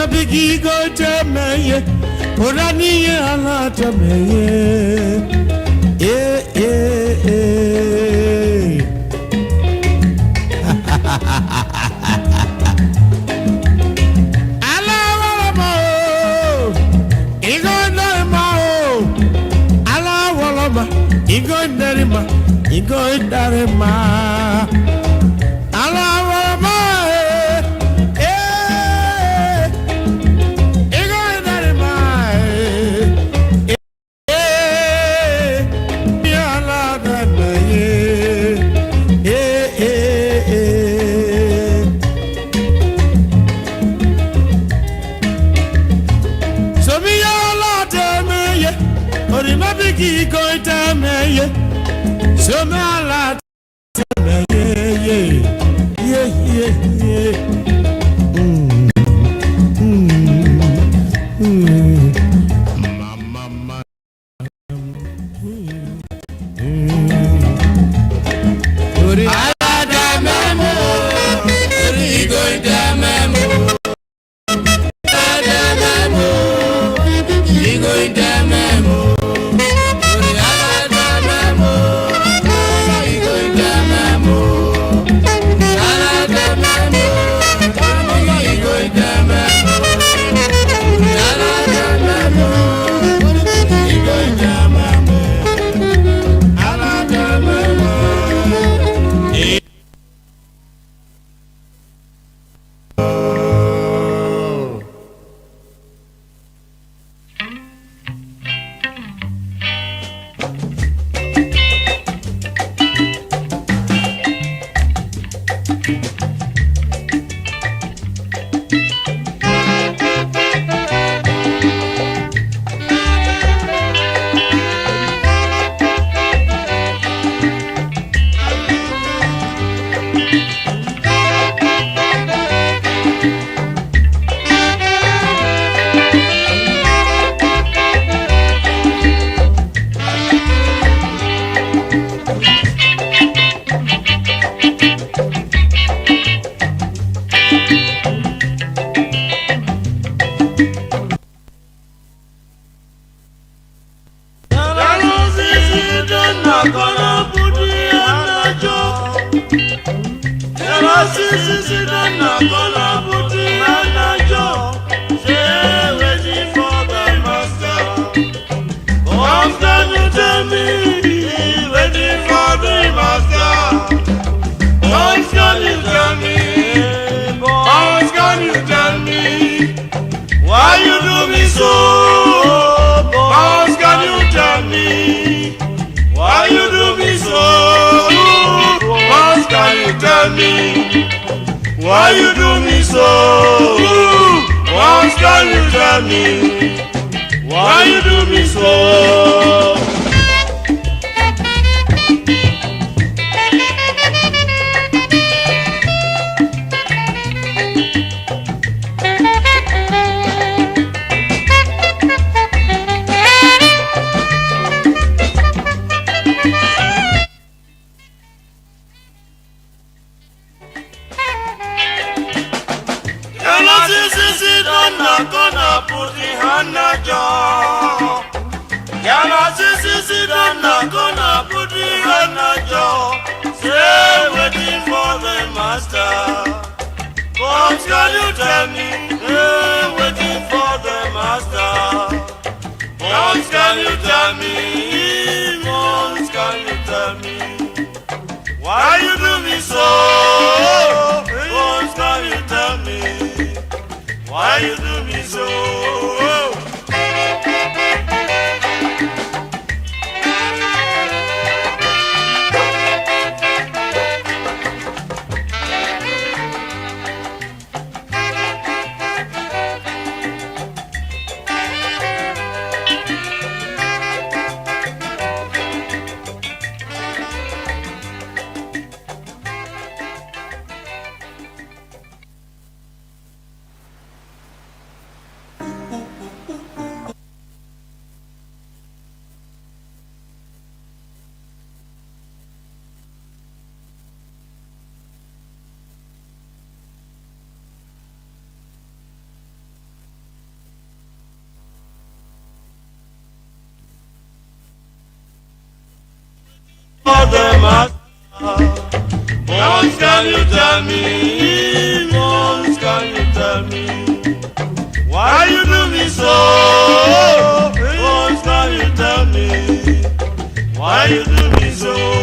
Biggie go to me, Orani Alata me, Alawalama, Igo Darima, Alawalama, Igo Darima, Alawalama. So my lot, Why you do me so? What can you tell me? Why you do me so? What can you tell me? Waiting for the master. What can you tell me? What can you tell me? Why you do me so? What can you tell me? Why you do me so? master? What can you tell me? What can you tell me? Why you do me so? What can you tell me? Why you do me so?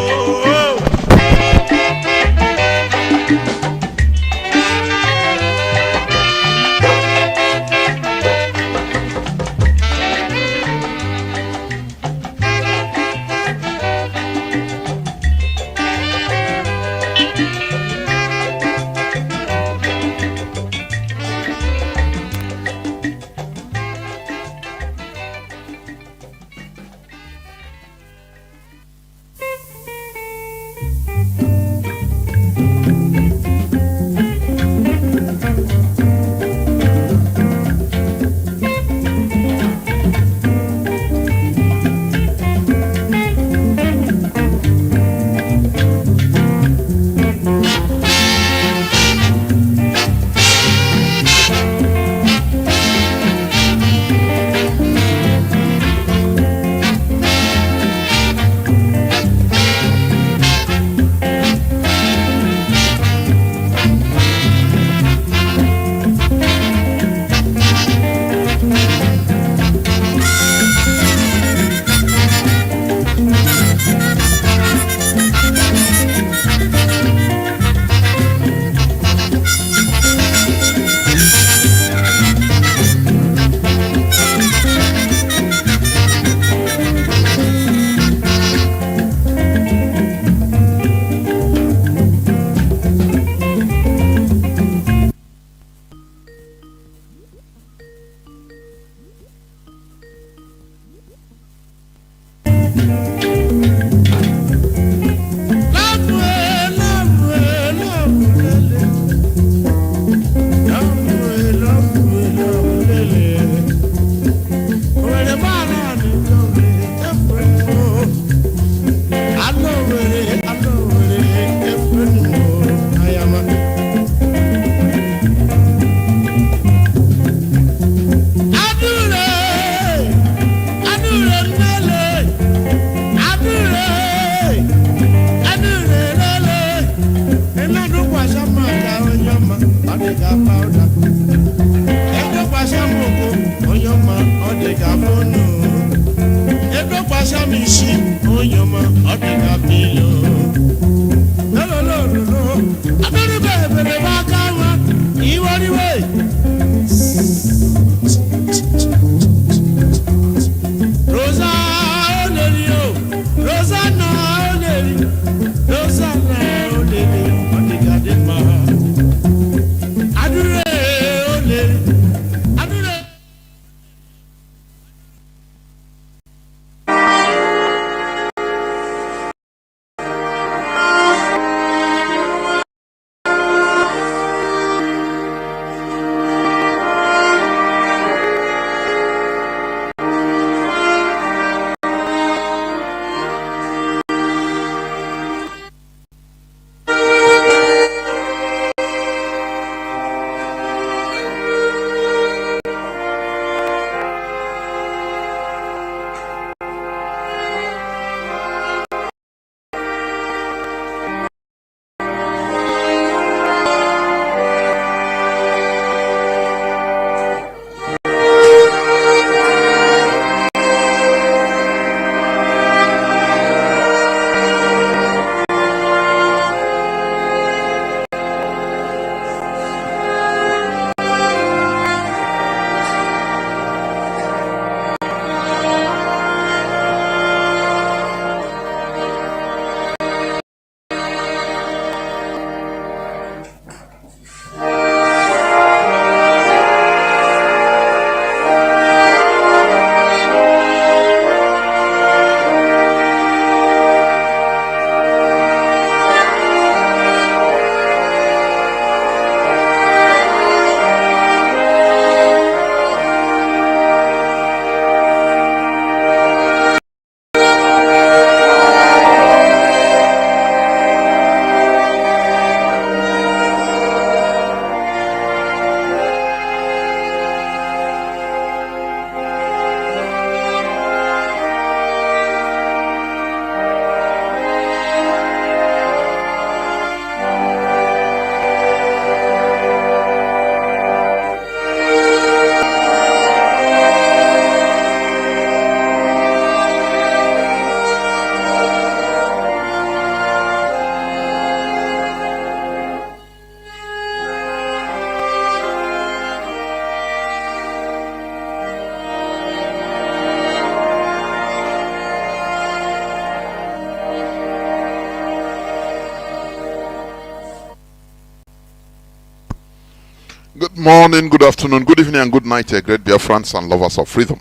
morning, good afternoon, good evening, and good night, great Biafrans and lovers of freedom.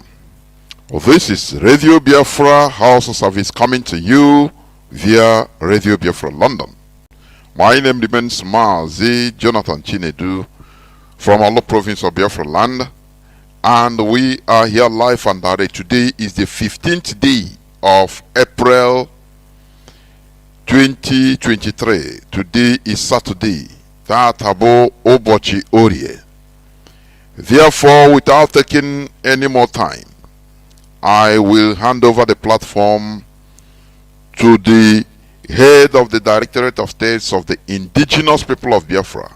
This is Radio Biafra House Service coming to you via Radio Biafra London. My name remains Mazi Jonathan Chinedu from our province of Biafra land, and we are here live and direct. Today is the 15th day of April 2023. Today is Saturday. Tatabo Obochi Orie. Therefore, without taking any more time, I will hand over the platform to the head of the Directorate of States of the Indigenous People of Biafra,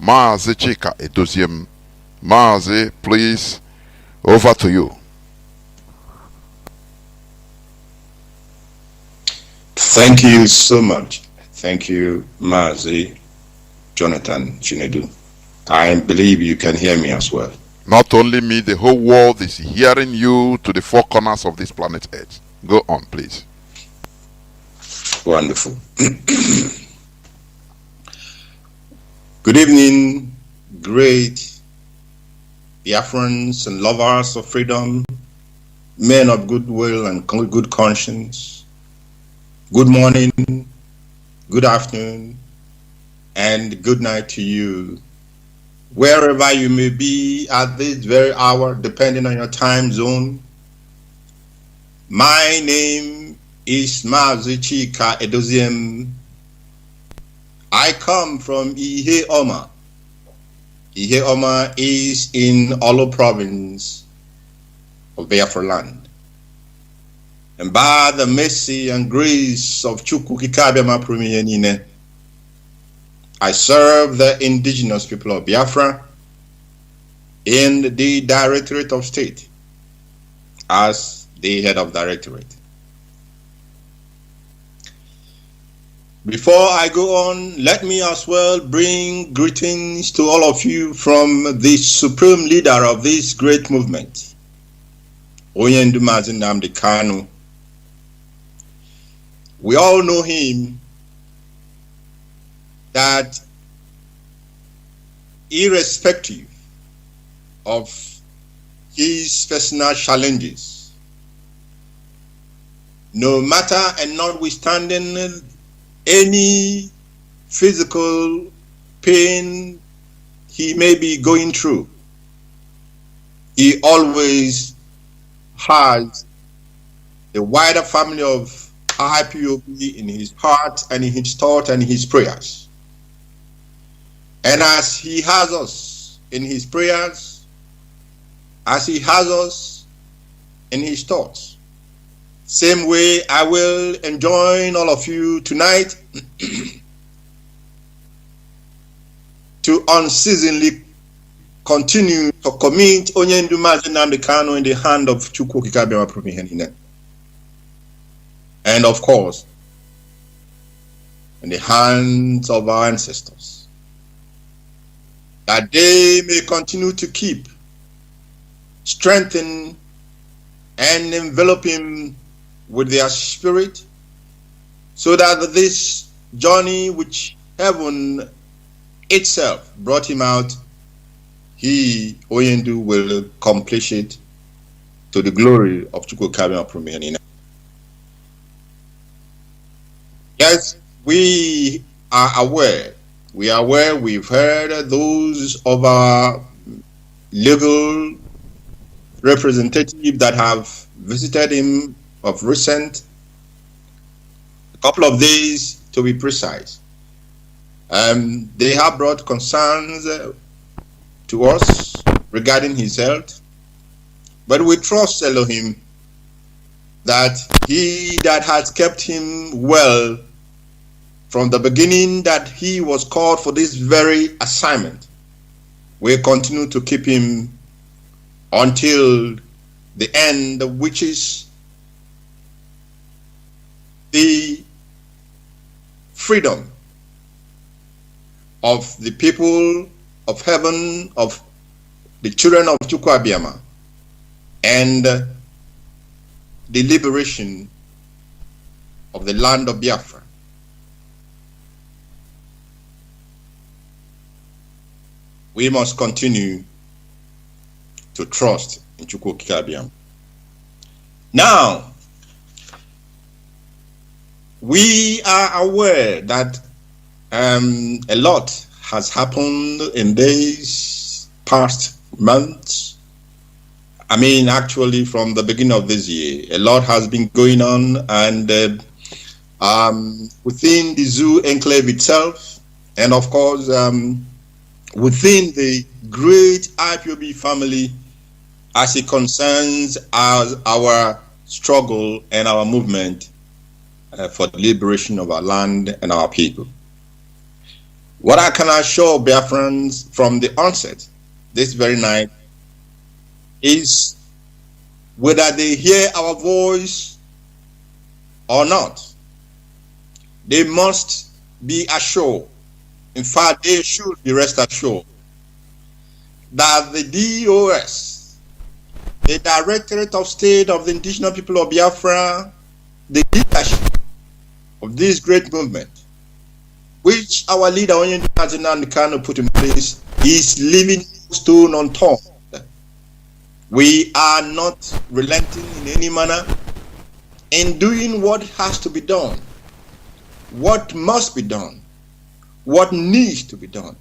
Mazi Chika Edoziem. Mazi, please, over to you. Thank you so much. Thank you, Mazi Jonathan Chinedu. I believe you can hear me as well. Not only me, the whole world is hearing you to the four corners of this planet Earth. Go on, please. Wonderful. Good evening, great Biafrans and lovers of freedom, men of goodwill and good conscience. Good morning, good afternoon, and good night to you, wherever you may be at this very hour, depending on your time zone. My name is Mazi Chika Edoziem. I come from Ihe Oma. Ihe Oma is in Olo province of Biafra land. And by the mercy and grace of Chukwu Kikabema Prumiyenine, I serve the indigenous people of Biafra in the Directorate of State as the head of directorate. Before I go on, let me as well bring greetings to all of you from the supreme leader of this great movement, Onyendu Mazi Nnamdi Kanu. We all know him, that irrespective of his personal challenges, no matter and notwithstanding any physical pain he may be going through, he always has the wider family of IPOB in his heart and in his thought and his prayers. And as he has us in his prayers, as he has us in his thoughts, same way I will enjoin all of you tonight to unceasingly continue to commit Onyendu Mazi Nnamdi Kanu in the hand of Chukwu Kikabema Prumiyenine. And of course, in the hands of our ancestors, that they may continue to keep, strengthen, and envelop him with their spirit, so that this journey which heaven itself brought him out, he, Oyendu, will accomplish it to the glory of Chukwu Kikabema Prumiyenine. Yes, we are aware. We are aware, we've heard those of our legal representatives that have visited him of recent, a couple of days to be precise. They have brought concerns to us regarding his health, but we trust Elohim that he that has kept him well from the beginning that he was called for this very assignment will continue to keep him until the end, which is the freedom of the people of heaven, of the children of Chukwu Abiyama, and the liberation of the land of Biafra. we must continue to trust in Chukwu Okike Abiam. Now, we are aware that a lot has happened in these past months. I mean, actually, from the beginning of this year, a lot has been going on, and within the zoo enclave itself, and of course, within the great IPOB family, as it concerns our struggle and our movement for the liberation of our land and our people. What I can assure Biafrans from the onset, this very night, is whether they hear our voice or not, they must be assured, in fact, they should be rest assured, that the DOS, the Directorate of State of the Indigenous People of Biafra, the leadership of this great movement, which our leader Onyendu Mazi Chika put in place, is leaving no stone unturned. We are not relenting in any manner in doing what has to be done, what must be done, what needs to be done,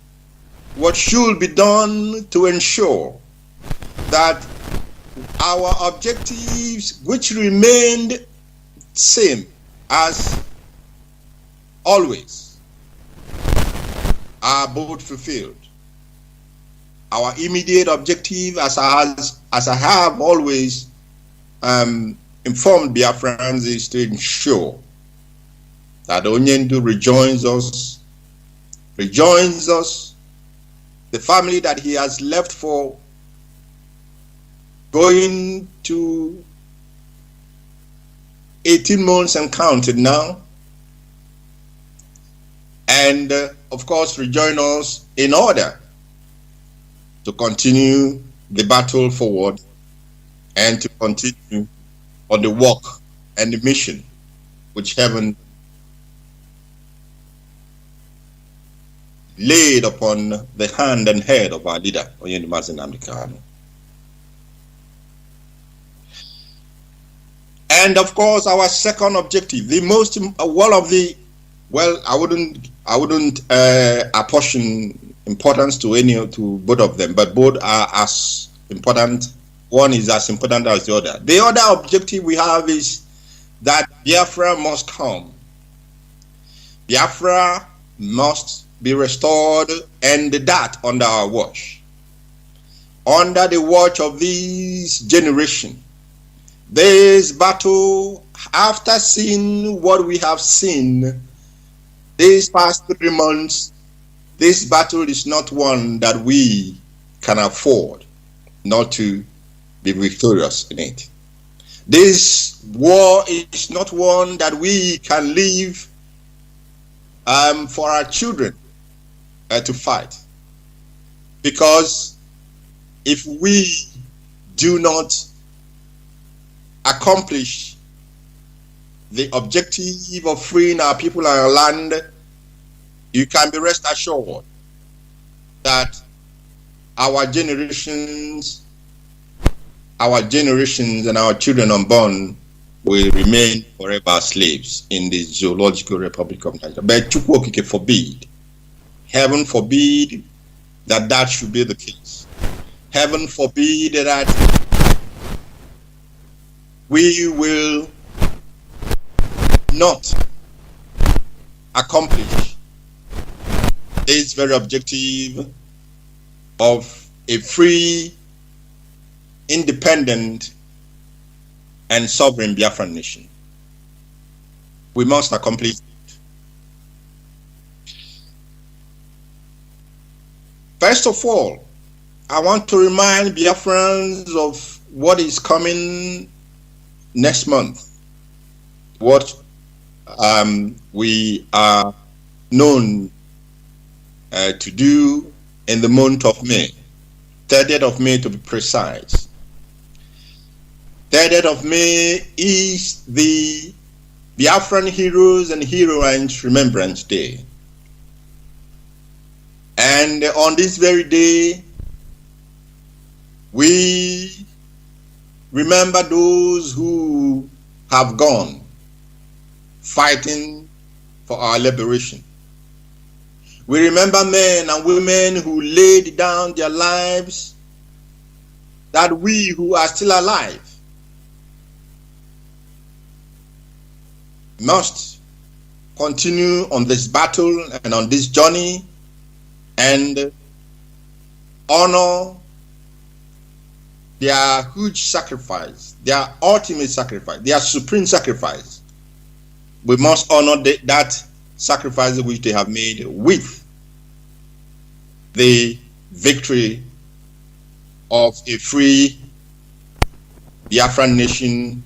what should be done to ensure that our objectives, which remained same as always, are both fulfilled. Our immediate objective, as I have always informed Biafrans, is to ensure that Onyendu rejoins us, the family that he has left for going to 18 months and counted now, and of course rejoin us in order to continue the battle forward and to continue on the work and the mission which heaven laid upon the hand and head of our leader, Onyendu Mazi Chika. And of course, our second objective, the most one of the, well, I wouldn't apportion importance to both of them, but both are as important. One is as important as the other. The other objective we have is that Biafra must come. Biafra must be restored, and that under our watch, under the watch of this generation. This battle, after seeing what we have seen these past 3 months, this battle is not one that we can afford not to be victorious in it. This war is not one that we can leave for our children to fight. Because if we do not accomplish the objective of freeing our people and our land, you can be rest assured that our generations and our children unborn will remain forever slaves in the zoological republic of Nigeria. But Chukwu Okike forbid, heaven forbid that should be the case. Heaven forbid that we will not accomplish this very objective of a free, independent, and sovereign Biafran nation. We must accomplish it. First of all, I want to remind Biafrans of what is coming next month, what we are known to do in the month of May, 30th of May to be precise. 30th of May is the Biafran Heroes and Heroines Remembrance Day. And on this very day, we remember those who have gone fighting for our liberation. We remember men and women who laid down their lives that we who are still alive must continue on this battle and on this journey and honor their huge sacrifice, their ultimate sacrifice, their supreme sacrifice. We must honor that sacrifice which they have made with the victory of a free Biafran nation,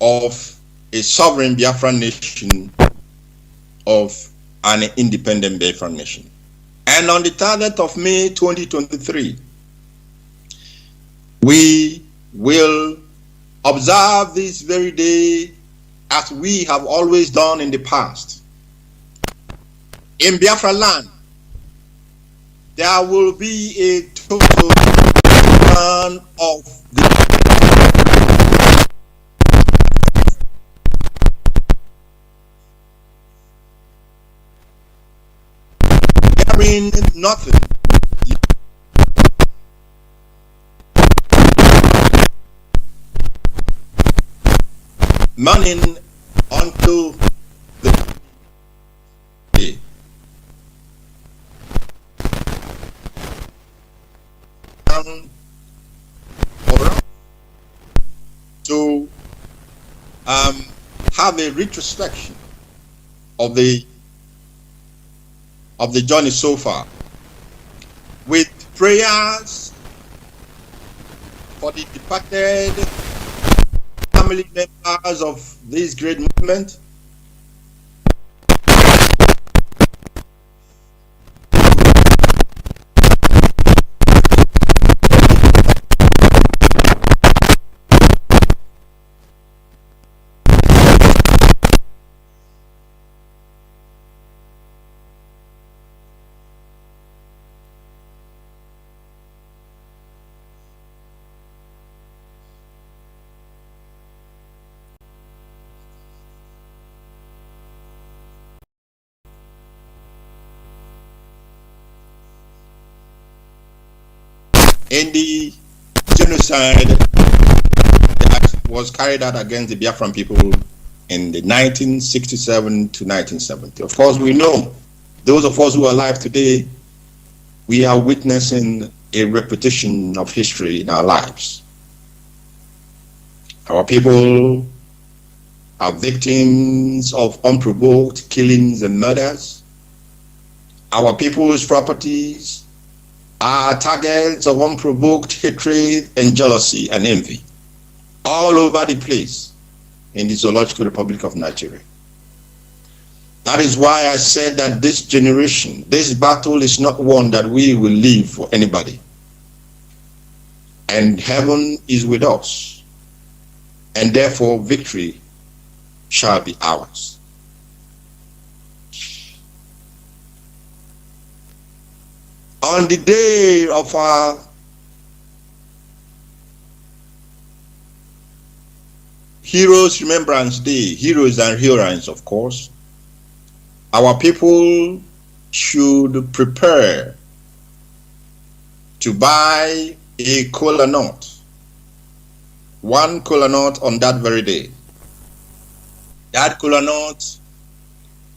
of a sovereign Biafran nation, of an independent Biafran nation. And on the 30th of May 2023, we will observe this very day as we have always done in the past. In Biafra land, there will be a total ban of the hearing nothing. Morning until the day. For us to have a retrospection of the journey so far, with prayers for the departed family members of this great movement, in the genocide that was carried out against the Biafran people in the 1967 to 1970. Of course, we know, those of us who are alive today, we are witnessing a repetition of history in our lives. Our people are victims of unprovoked killings and murders. Our people's properties are targets of unprovoked hatred and jealousy and envy all over the place in the Zoological Republic of Nigeria. That is why I said that this generation, this battle is not one that we will leave for anybody. And heaven is with us, and therefore victory shall be ours. On the day of our Heroes Remembrance Day, heroes and heroines, of course, our people should prepare to buy a kola nut, one kola nut on that very day. That kola nut,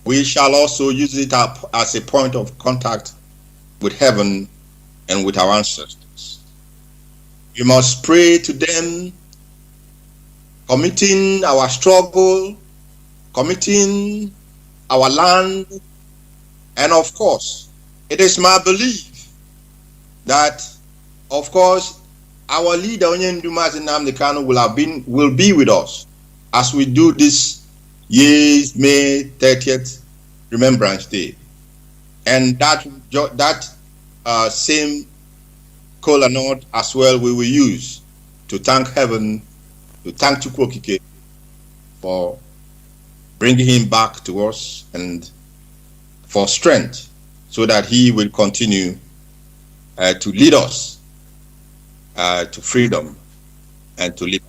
we shall also use it up as a point of contact with heaven and with our ancestors. We must pray to them, committing our struggle, committing our land, and of course, it is my belief that, of course, our leader Onyendu Mazi Nnamdi Kanu will be with us as we do this year's May 30th Remembrance Day. And that same kola nut as well we will use to thank heaven, to thank Chukwokike for bringing him back to us and for strength so that he will continue to lead us to freedom and to liberty.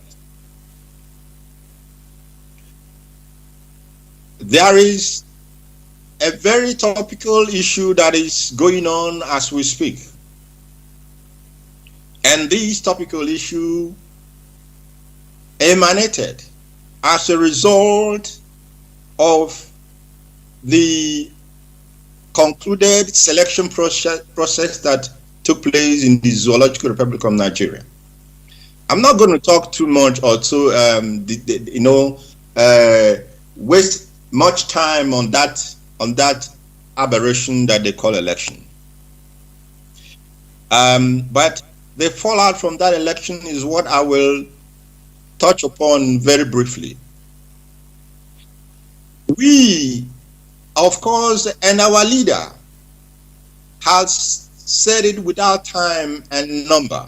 There is a very topical issue that is going on as we speak. And this topical issue emanated as a result of the concluded selection process that took place in the Zoological Republic of Nigeria. I'm not going to talk too much or to waste much time on that aberration that they call election. But the fallout from that election is what I will touch upon very briefly. We, of course, and our leader has said it without time and number.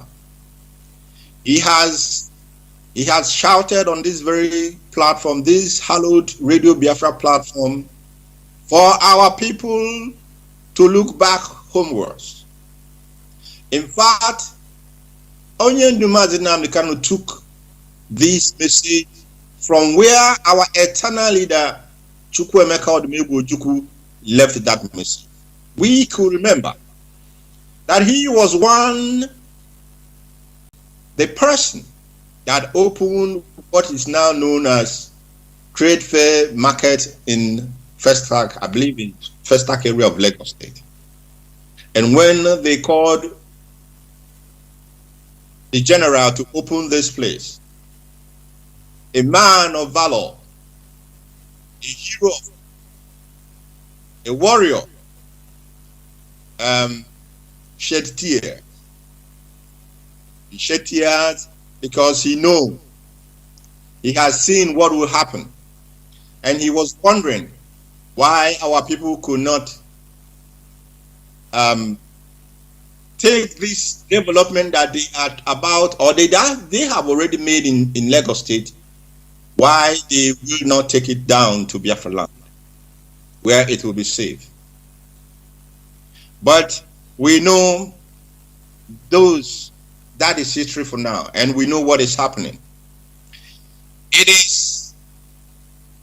He has shouted on this very platform, this hallowed Radio Biafra platform, for our people to look back homewards. In fact, Onyendu Mazi Chika took this message from where our eternal leader Chukwuemeka Odumegwu left that message. We could remember that he was the person that opened what is now known as Trade Fair Market in Festac, I believe in Festac area of Lagos State. And when they called the general to open this place, a man of valor, a hero, a warrior, shed tears. He shed tears because he has seen what will happen. And he was wondering why our people could not take this development that they are about, or they have already made in Lagos State, why they will not take it down to Biafra land, where it will be safe. But we know that is history for now, and we know what is happening. It is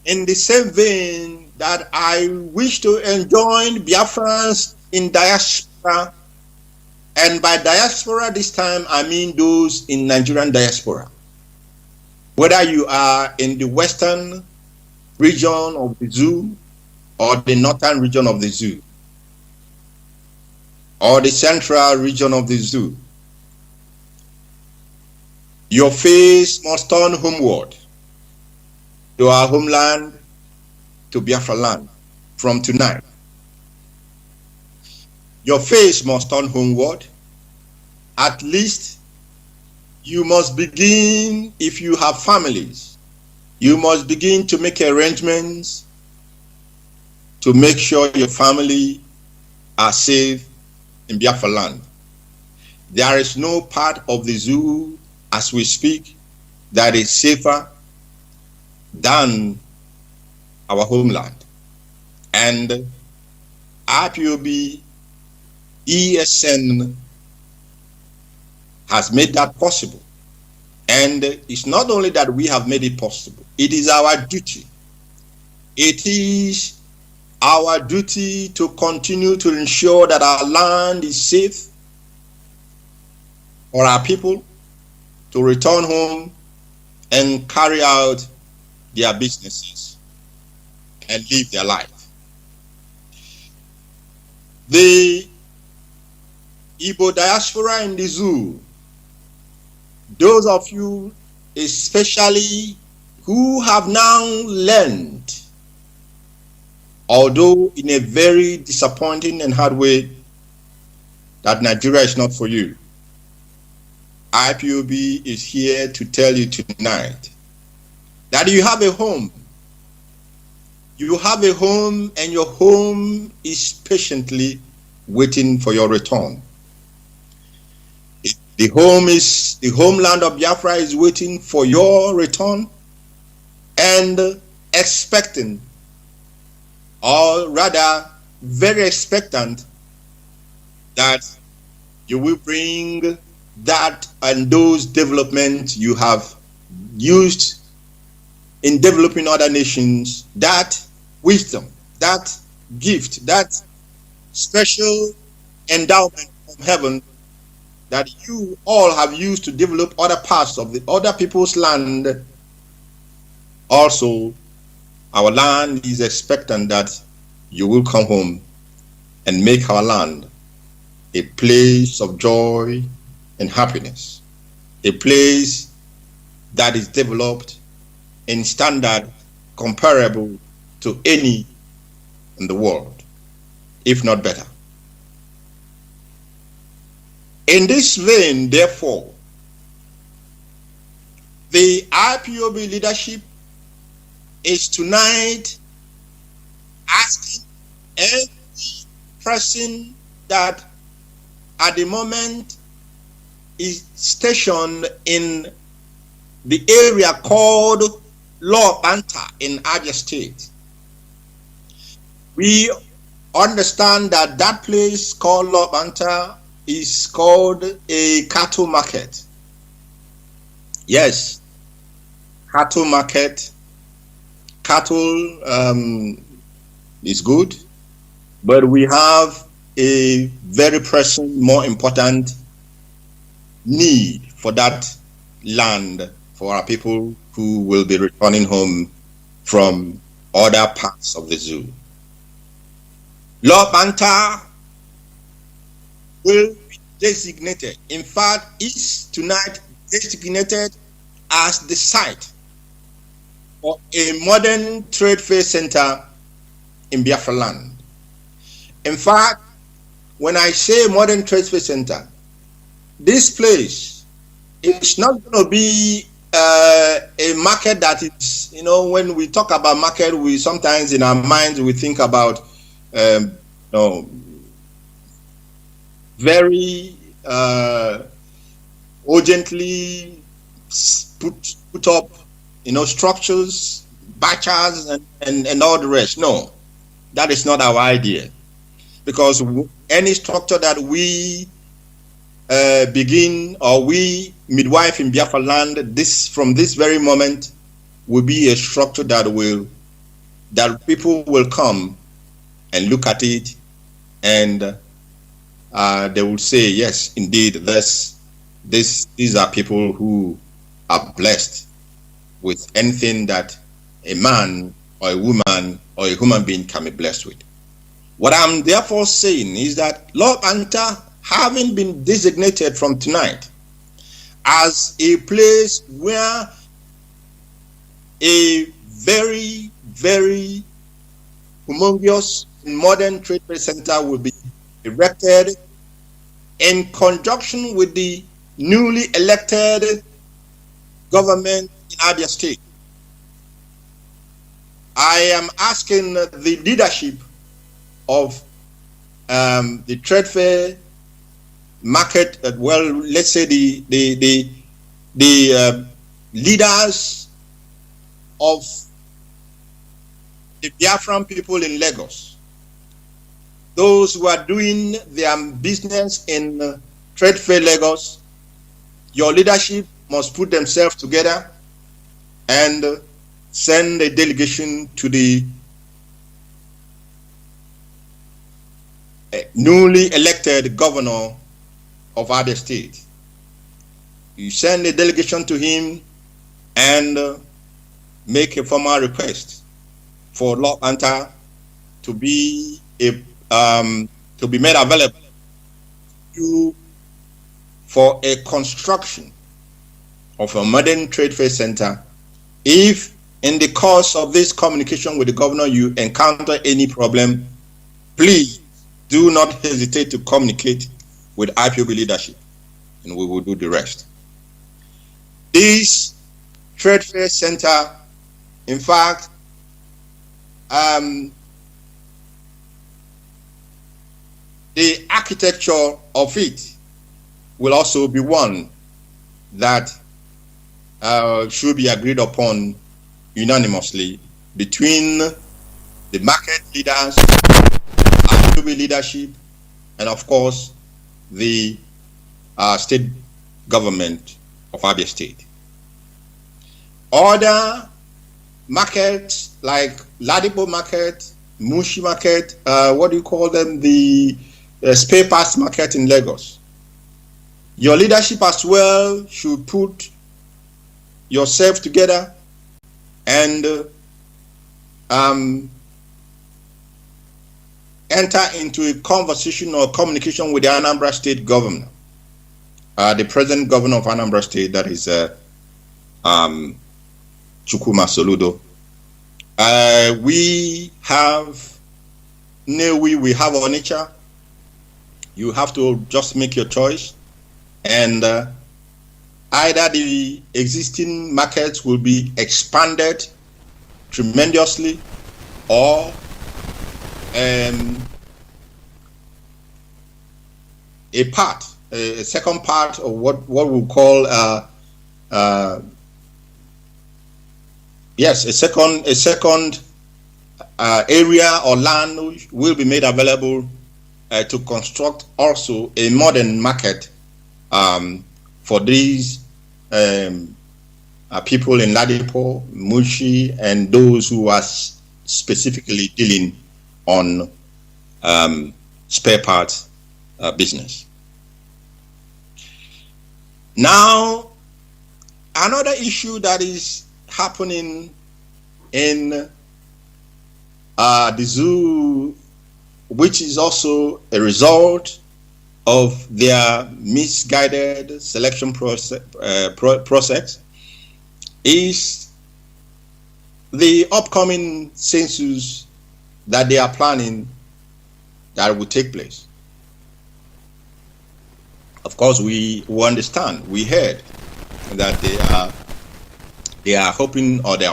in the same vein that I wish to enjoin Biafrans in diaspora, and by diaspora this time I mean those in Nigerian diaspora. Whether you are in the western region of the zoo, or the northern region of the zoo, or the central region of the zoo, your face must turn homeward to our homeland, to Biafra land from tonight. Your face must turn homeward. At least you must begin, if you have families, you must begin to make arrangements to make sure your family are safe in Biafra land. There is no part of the zoo as we speak that is safer than our homeland. And IPOB ESN has made that possible. And it's not only that we have made it possible, it is our duty. It is our duty to continue to ensure that our land is safe for our people to return home and carry out their businesses and live their life. The Igbo diaspora in the zoo, those of you especially who have now learned, although in a very disappointing and hard way, that Nigeria is not for you, IPOB is here to tell you tonight that you have a home. You have a home, and your home is patiently waiting for your return. The homeland of Biafra is waiting for your return and expecting, or rather very expectant, that you will bring that and those developments you have used in developing other nations, that wisdom, that gift, that special endowment from heaven that you all have used to develop other parts of the other people's land. Also, our land is expectant that you will come home and make our land a place of joy and happiness, a place that is developed in standard comparable to any in the world, if not better. In this vein, therefore, the IPOB leadership is tonight asking every person that at the moment is stationed in the area called Law Banta in Abia State. We understand that that place called Law Banta is called a cattle market. Yes, cattle market. Cattle is good, but we have a very pressing, more important need for that land for our people who will be returning home from other parts of the zoo. Law Banta will be designated, in fact, is tonight designated as the site for a modern trade fair center in Biafra land. In fact, when I say modern trade fair center, this place is not going to be a market that is, you know, when we talk about market, we sometimes in our minds we think about very urgently put up, you know, structures, batches, and all the rest. No, that is not our idea, because any structure that we begin, or we midwife in Biafra land, from this very moment will be a structure that people will come and look at it, and they will say, yes, indeed, these are people who are blessed with anything that a man or a woman or a human being can be blessed with. What I'm therefore saying is that Law Banta, having been designated from tonight as a place where a very, very humongous modern trade fair center will be erected in conjunction with the newly elected government in Abia State, I am asking the leadership of the trade fair market, well, let's say the leaders of the Biafran people in Lagos, those who are doing their business in Trade Fair Lagos, your leadership must put themselves together and send a delegation to the newly elected governor of Abia State. You send a delegation to him and make a formal request for Law Banta to be made available for a construction of a modern trade fair center. If in the course of this communication with the governor you encounter any problem, please do not hesitate to communicate with IPOB leadership, and we will do the rest. This trade fair center, in fact, the architecture of it will also be one that should be agreed upon unanimously between the market leaders, IPOB leadership, and of course the state government of Abia State. Other markets like Ladipo Market, Mushi Market, what do you call them? The spare parts market in Lagos. Your leadership as well should put yourself together and enter into a conversation or communication with the Anambra State governor, the present governor of Anambra State, that is Chukuma Soludo. We have Newi, we have Onitsha. You have to just make your choice, and either the existing markets will be expanded tremendously, or a second part of what we call a second area or land will be made available to construct also a modern market for these people in Ladipo, Mushi, and those who are specifically dealing on spare parts business. Now, another issue that is happening in the zoo, which is also a result of their misguided selection process, is the upcoming census that they are planning that will take place. Of course, we understand, we heard that they are hoping, or they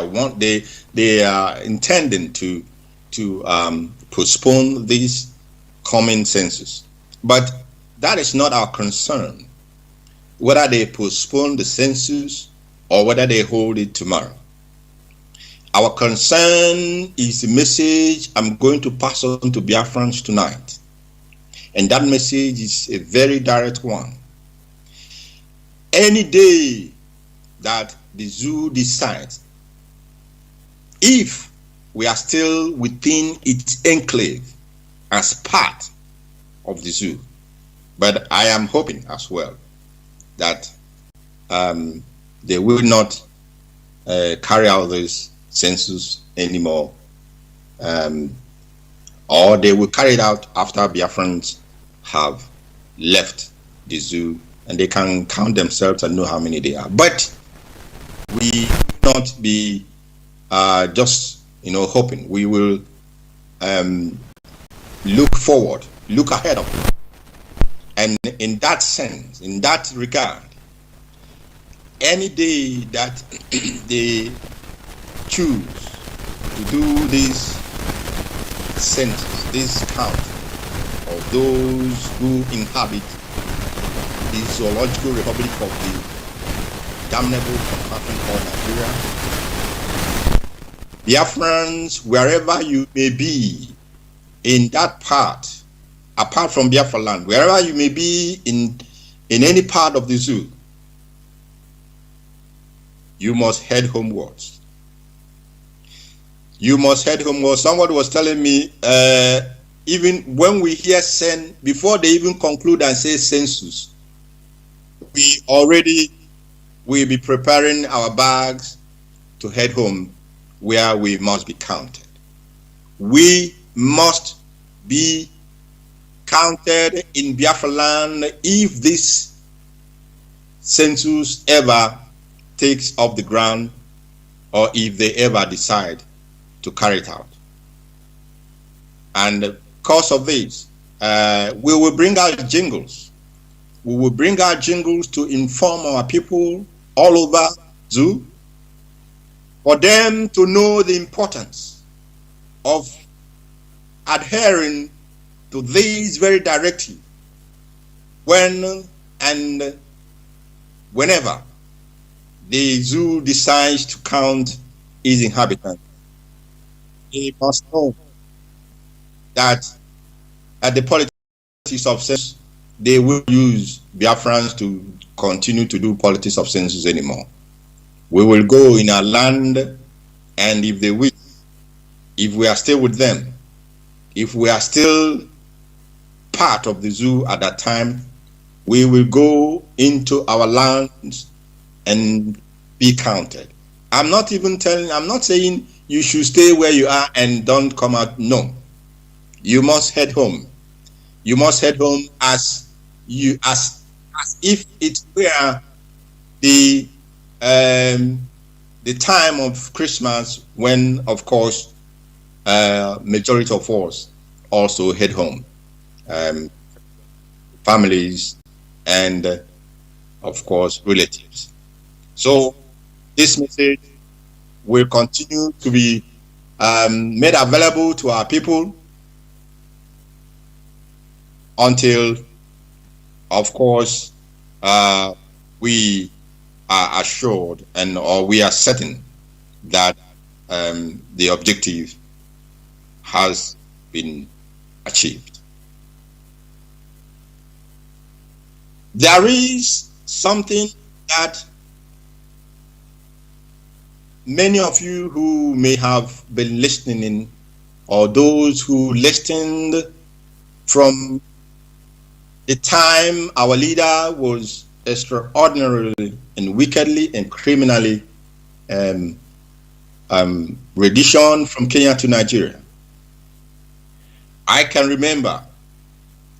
are intending to postpone this coming census. But that is not our concern, whether they postpone the census or whether they hold it tomorrow. Our concern is the message I'm going to pass on to Biafrans tonight. And that message is a very direct one. Any day that the zoo decides, if we are still within its enclave as part of the zoo, but I am hoping as well that they will not carry out this census anymore, or they will carry it out after Biafrans have left the zoo, and they can count themselves and know how many they are. But we will not be just hoping. We will look forward, look ahead of it. And in that sense, in that regard, any day that they choose to do this census, this count of those who inhabit the zoological republic of the damnable continent called Nigeria, Biafrans, wherever you may be in that part, apart from Biafra land, wherever you may be in any part of the zoo, you must head homewards. You must head homewards. Somebody was telling me, even when we hear before they even conclude and say census, we already will be preparing our bags to head home, where we must be counted. We must be counted in Biafra land if this census ever takes off the ground, or if they ever decide to carry it out. And because of this, we will bring out jingles. We will bring out jingles to inform our people all over zoo, for them to know the importance of adhering to these very directives when and whenever the zoo decides to count its inhabitants. They must know that at the politics of census they will use Biafrans to continue to do politics of census anymore. We will go in our land, and if they wish, if we are still with them, if we are still part of the zoo at that time, we will go into our lands and be counted. I'm not saying you should stay where you are and don't come out. No. You must head home. You must head home as if it were the time of Christmas, when, of course, majority of us also head home, families and, of course, relatives. So this message will continue to be made available to our people until, of course, we are assured or we are certain that the objective has been achieved. There is something that many of you who may have been listening, or those who listened from the time our leader was extraordinarily and wickedly and criminally renditioned from Kenya to Nigeria. I can remember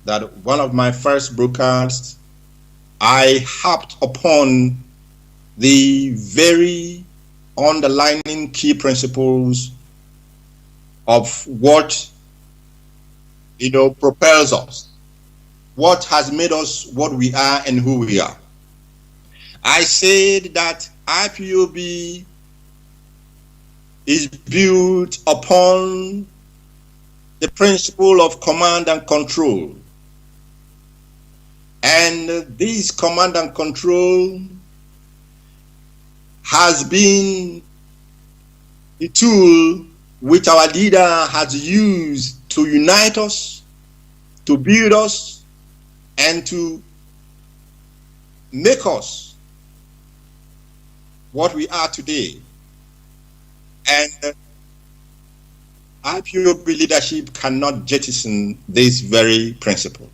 that one of my first broadcasts, I harped upon the very underlying key principles of what propels us, what has made us what we are and who we are. I said that IPOB is built upon the principle of command and control. And this command and control has been the tool which our leader has used to unite us, to build us, and to make us what we are today. And IPOB leadership cannot jettison this very principle.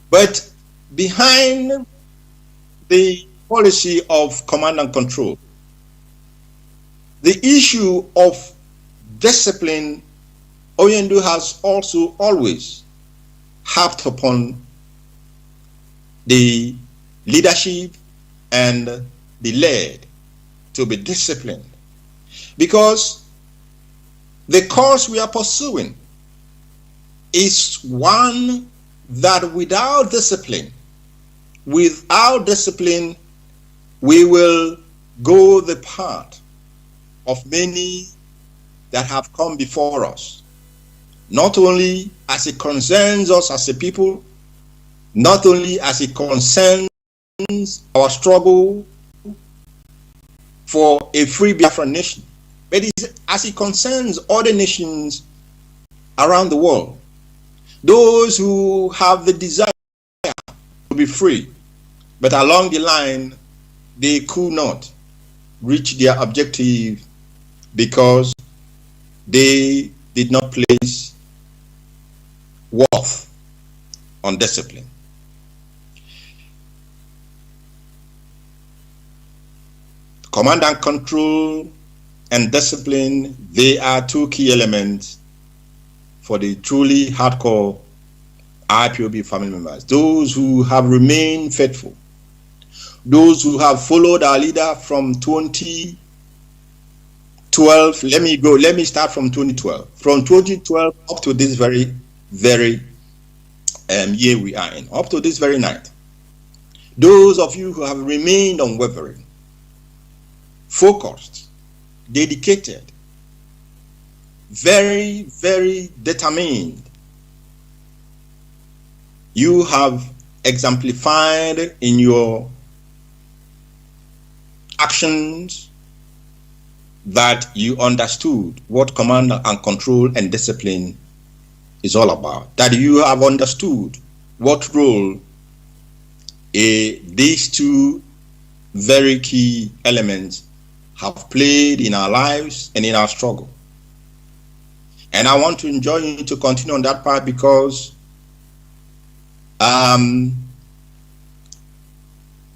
But behind the policy of command and control, the issue of discipline, Oyendu has also always harped upon the leadership and the led to be disciplined, because the course we are pursuing is one that without discipline, we will go the path of many that have come before us, not only as it concerns us as a people, not only as it concerns our struggle for a free Biafra nation, but as it concerns other nations around the world, those who have the desire to be free, but along the line they could not reach their objective because they did not place worth on discipline. Command and control and discipline, they are two key elements for the truly hardcore IPOB family members, those who have remained faithful, those who have followed our leader from 2012. Let me start from 2012. From 2012 up to this very year we are in, up to this very night. Those of you who have remained unwavering, focused, dedicated, very, very determined, you have exemplified in your actions that you understood what command and control and discipline is all about, that you have understood what role these two very key elements have played in our lives and in our struggle. And I want to enjoin you to continue on that part, because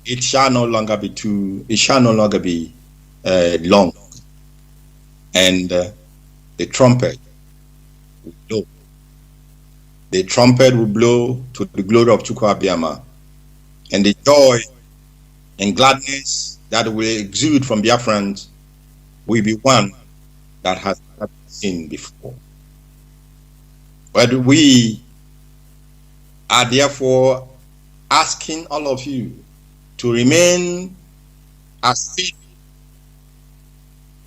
it shall no longer be long, and the trumpet will blow. The trumpet will blow to the glory of Chukwu Abiyama, and the joy and gladness that will exude from Biafrans will be one that has not been seen before. But we are therefore asking all of you to remain as faithful,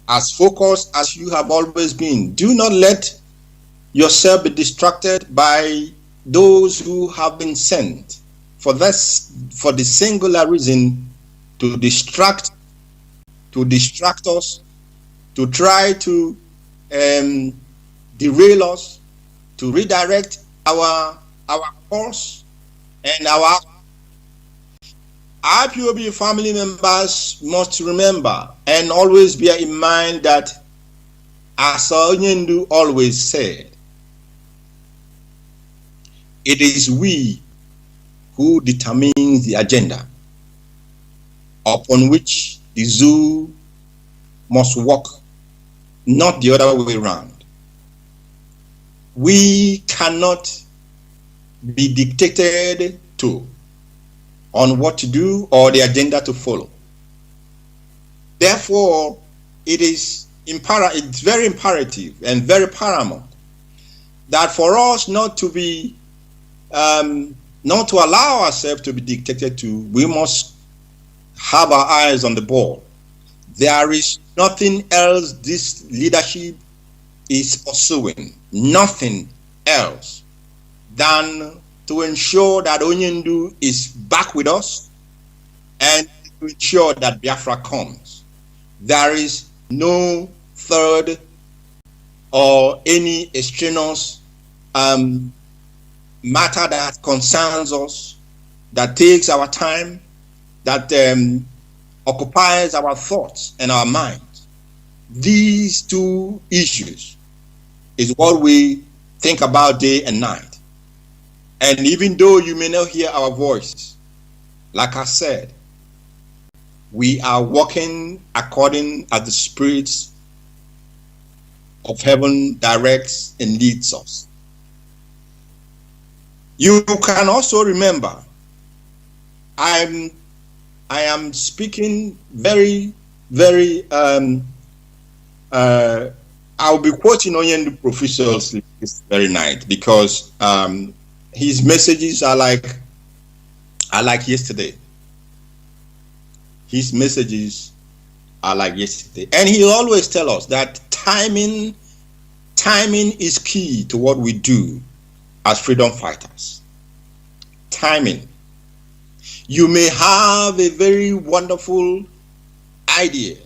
as focused as you have always been. Do not let yourself be distracted by those who have been sent for the singular reason to distract us, to try to derail us, to redirect our course and our IPOB family members must remember and always bear in mind that, as Onyendu always said, it is we who determine the agenda upon which the zoo must walk, not the other way around. We cannot be dictated to on what to do or the agenda to follow. Therefore, it's very imperative and very paramount that for us not to be, not to allow ourselves to be dictated to, we must have our eyes on the ball. There is nothing else this leadership is pursuing, nothing else than to ensure that Onyendu is back with us and to ensure that Biafra comes. There is no third or any extraneous matter that concerns us, that takes our time, that occupies our thoughts and our minds. These two issues is what we think about day and night. And even though you may not hear our voices, like I said, we are walking according as the spirits of heaven directs and leads us. You can also remember, I am speaking very, very, I'll be quoting Onyendu officials this very night, because his messages are like yesterday. His messages are like yesterday. And he always tells us that timing is key to what we do as freedom fighters. Timing. You may have a very wonderful idea,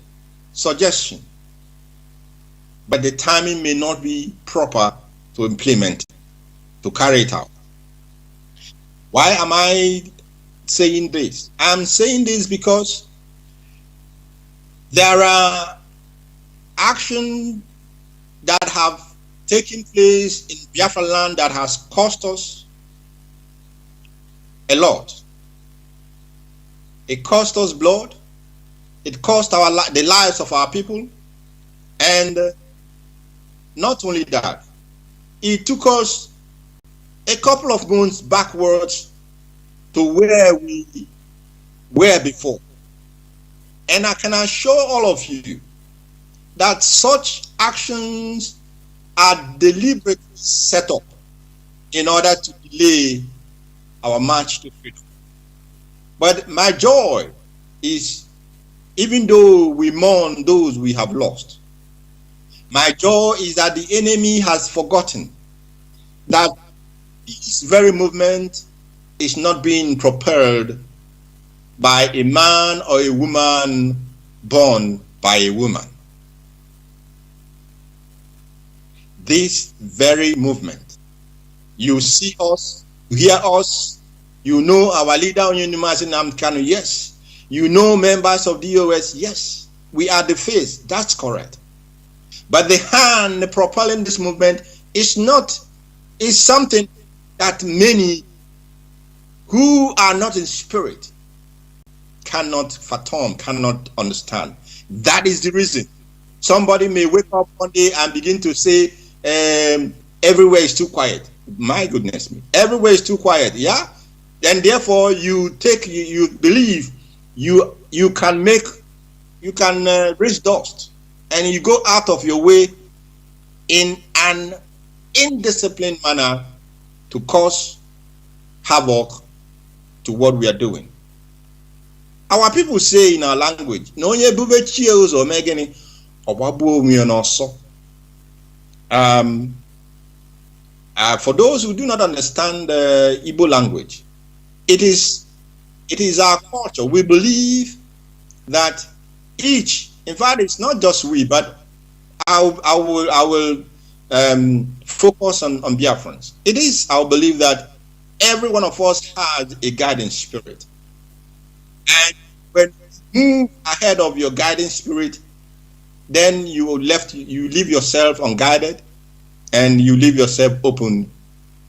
suggestion, but the timing may not be proper to implement, to carry it out. Why am I saying this? I'm saying this because there are actions that have taken place in Biafra land that has cost us a lot. It cost us blood. It cost the lives of our people. And not only that, it took us a couple of months backwards to where we were before. And I can assure all of you that such actions are deliberately set up in order to delay our march to freedom. But my joy is, even though we mourn those we have lost, my joy is that the enemy has forgotten that this very movement is not being propelled by a man or a woman born by a woman. This very movement, you see us, you hear us You know our leader, Mazi Chika, yes. You know members of DOS, yes. We are the face, that's correct. But the hand propelling this movement is something that many who are not in spirit cannot fathom, cannot understand. That is the reason. Somebody may wake up one day and begin to say, everywhere is too quiet. My goodness me, everywhere is too quiet, yeah? And therefore you believe you can raise dust, and you go out of your way in an indisciplined manner to cause havoc to what we are doing. Our people say in our language, for those who do not understand the Igbo language, it is our culture. We believe that each, in fact, it's not just we, but I will focus on Biafrans. It is our belief that every one of us has a guiding spirit. And when you move ahead of your guiding spirit, then you leave yourself unguided, and you leave yourself open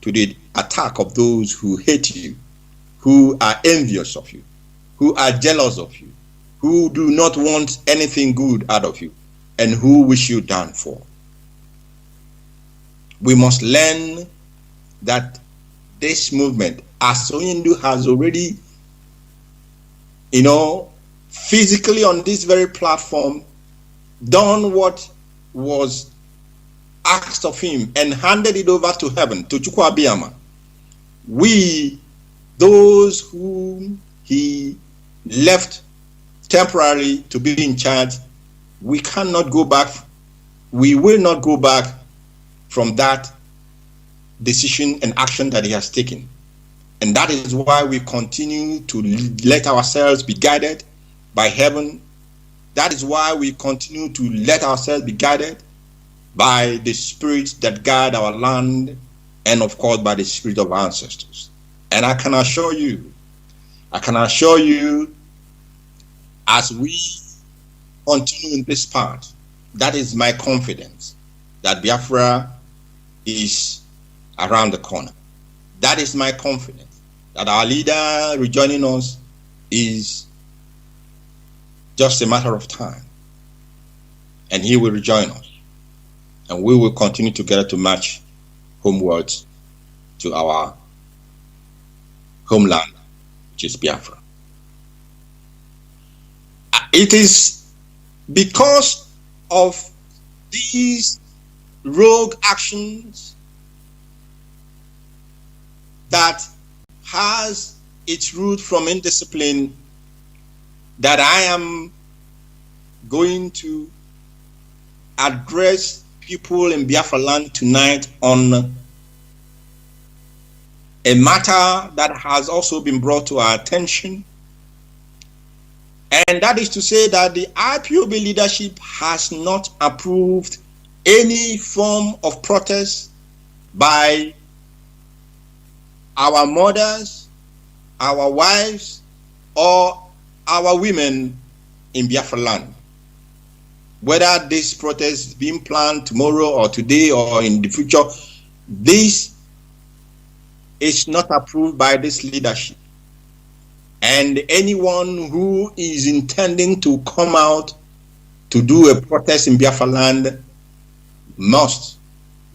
to the attack of those who hate you, who are envious of you, who are jealous of you, who do not want anything good out of you, and who wish you downfall. We must learn that this movement, as Oyindu has already, physically on this very platform, done what was asked of him and handed it over to heaven, to Chukwu Abiyama. We, those whom he left temporarily to be in charge, we cannot go back. We will not go back from that decision and action that he has taken. And that is why we continue to let ourselves be guided by heaven. That is why we continue to let ourselves be guided by the spirits that guide our land, and of course by the spirit of our ancestors. And I can assure you, as we continue in this path, that is my confidence that Biafra is around the corner. That is my confidence that our leader rejoining us is just a matter of time, and he will rejoin us, and we will continue together to march homewards to our homeland, which is Biafra. It is because of these rogue actions that has its root from indiscipline that I am going to address people in Biafra land tonight on a matter that has also been brought to our attention, and that is to say that the IPOB leadership has not approved any form of protest by our mothers, our wives, or our women in Biafra land. Whether this protest is being planned tomorrow or today or in the future, this is not approved by this leadership. And anyone who is intending to come out to do a protest in Biafra land must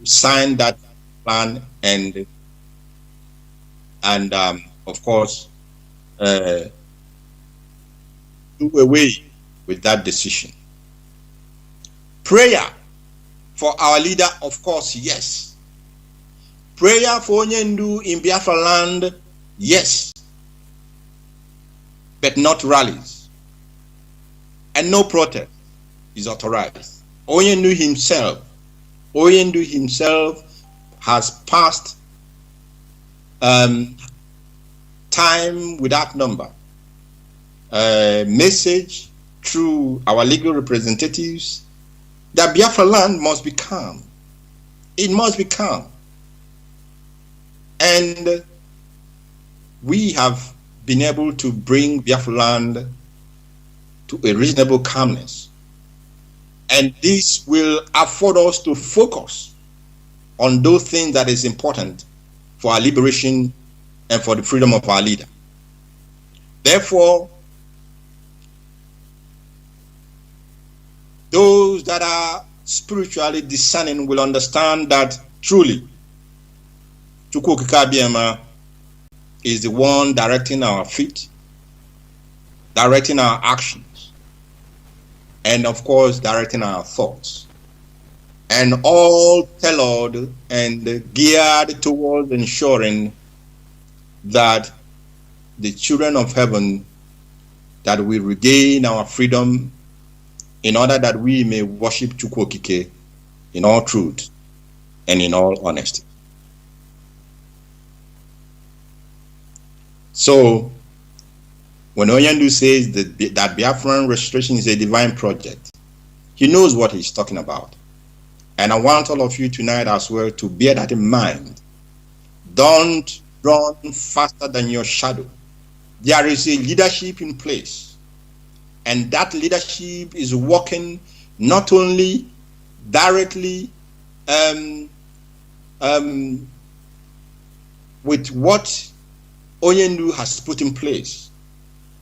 sign that plan and of course do away with that decision. Prayer for our leader, of course, yes. Prayer for Onyendu in Biafra land, yes. But not rallies. And no protest is authorized. Onyendu himself has passed time without number. Message through our legal representatives that Biafra land must be calm. It must be calm. And we have been able to bring Biafra land to a reasonable calmness. And this will afford us to focus on those things that is important for our liberation and for the freedom of our leader. Therefore, those that are spiritually discerning will understand that truly Chukwu Okike Abiama is the one directing our feet, directing our actions, and of course directing our thoughts, and all tailored and geared towards ensuring that the children of heaven, that we regain our freedom in order that we may worship Chukwu Okike in all truth and in all honesty. So, when Onyendu says that Biafran restoration is a divine project, he knows what he's talking about. And I want all of you tonight as well to bear that in mind. Don't run faster than your shadow. There is a leadership in place, and that leadership is working not only directly with what Onyendu has put in place.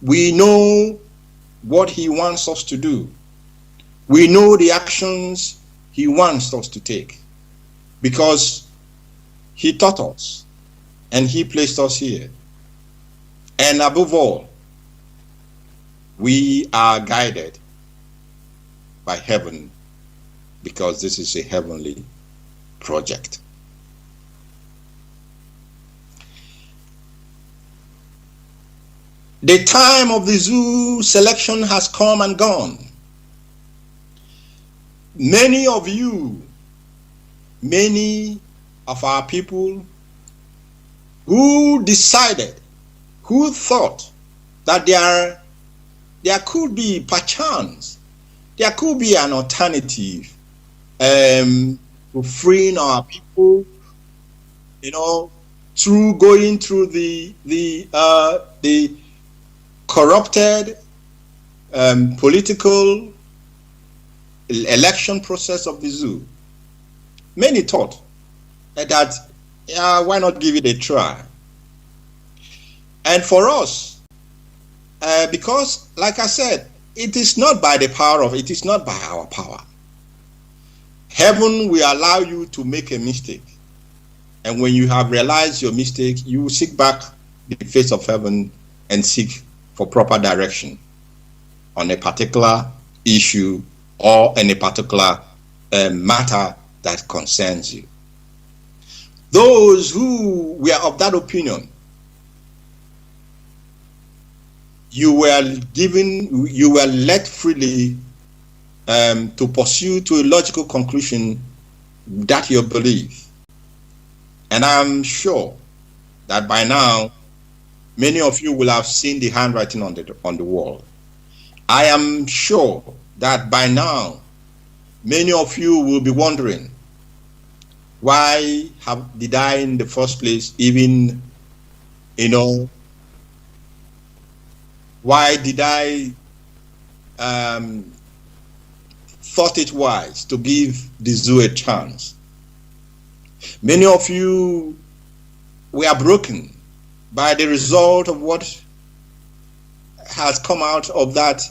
We know what he wants us to do. We know the actions he wants us to take, because he taught us and he placed us here. And above all, we are guided by heaven, because this is a heavenly project. The time of the zoo selection has come and gone. Many of you, many of our people who decided, who thought that there could be, perchance, there could be an alternative to freeing our people, through going through the corrupted political election process of the zoo. Many thought that, why not give it a try? And for us, because, like I said, it is not by the power of, it is not by our power. Heaven will allow you to make a mistake. And when you have realized your mistake, you seek back the face of heaven and seek for proper direction on a particular issue or in a particular matter that concerns you. Those who were of that opinion, you were led freely to pursue to a logical conclusion that you believe. And I'm sure that by now, many of you will have seen the handwriting on the wall. I am sure that by now, many of you will be wondering, why did I in the first place even, why did I thought it wise to give the zoo a chance? Many of you were broken by the result of what has come out of that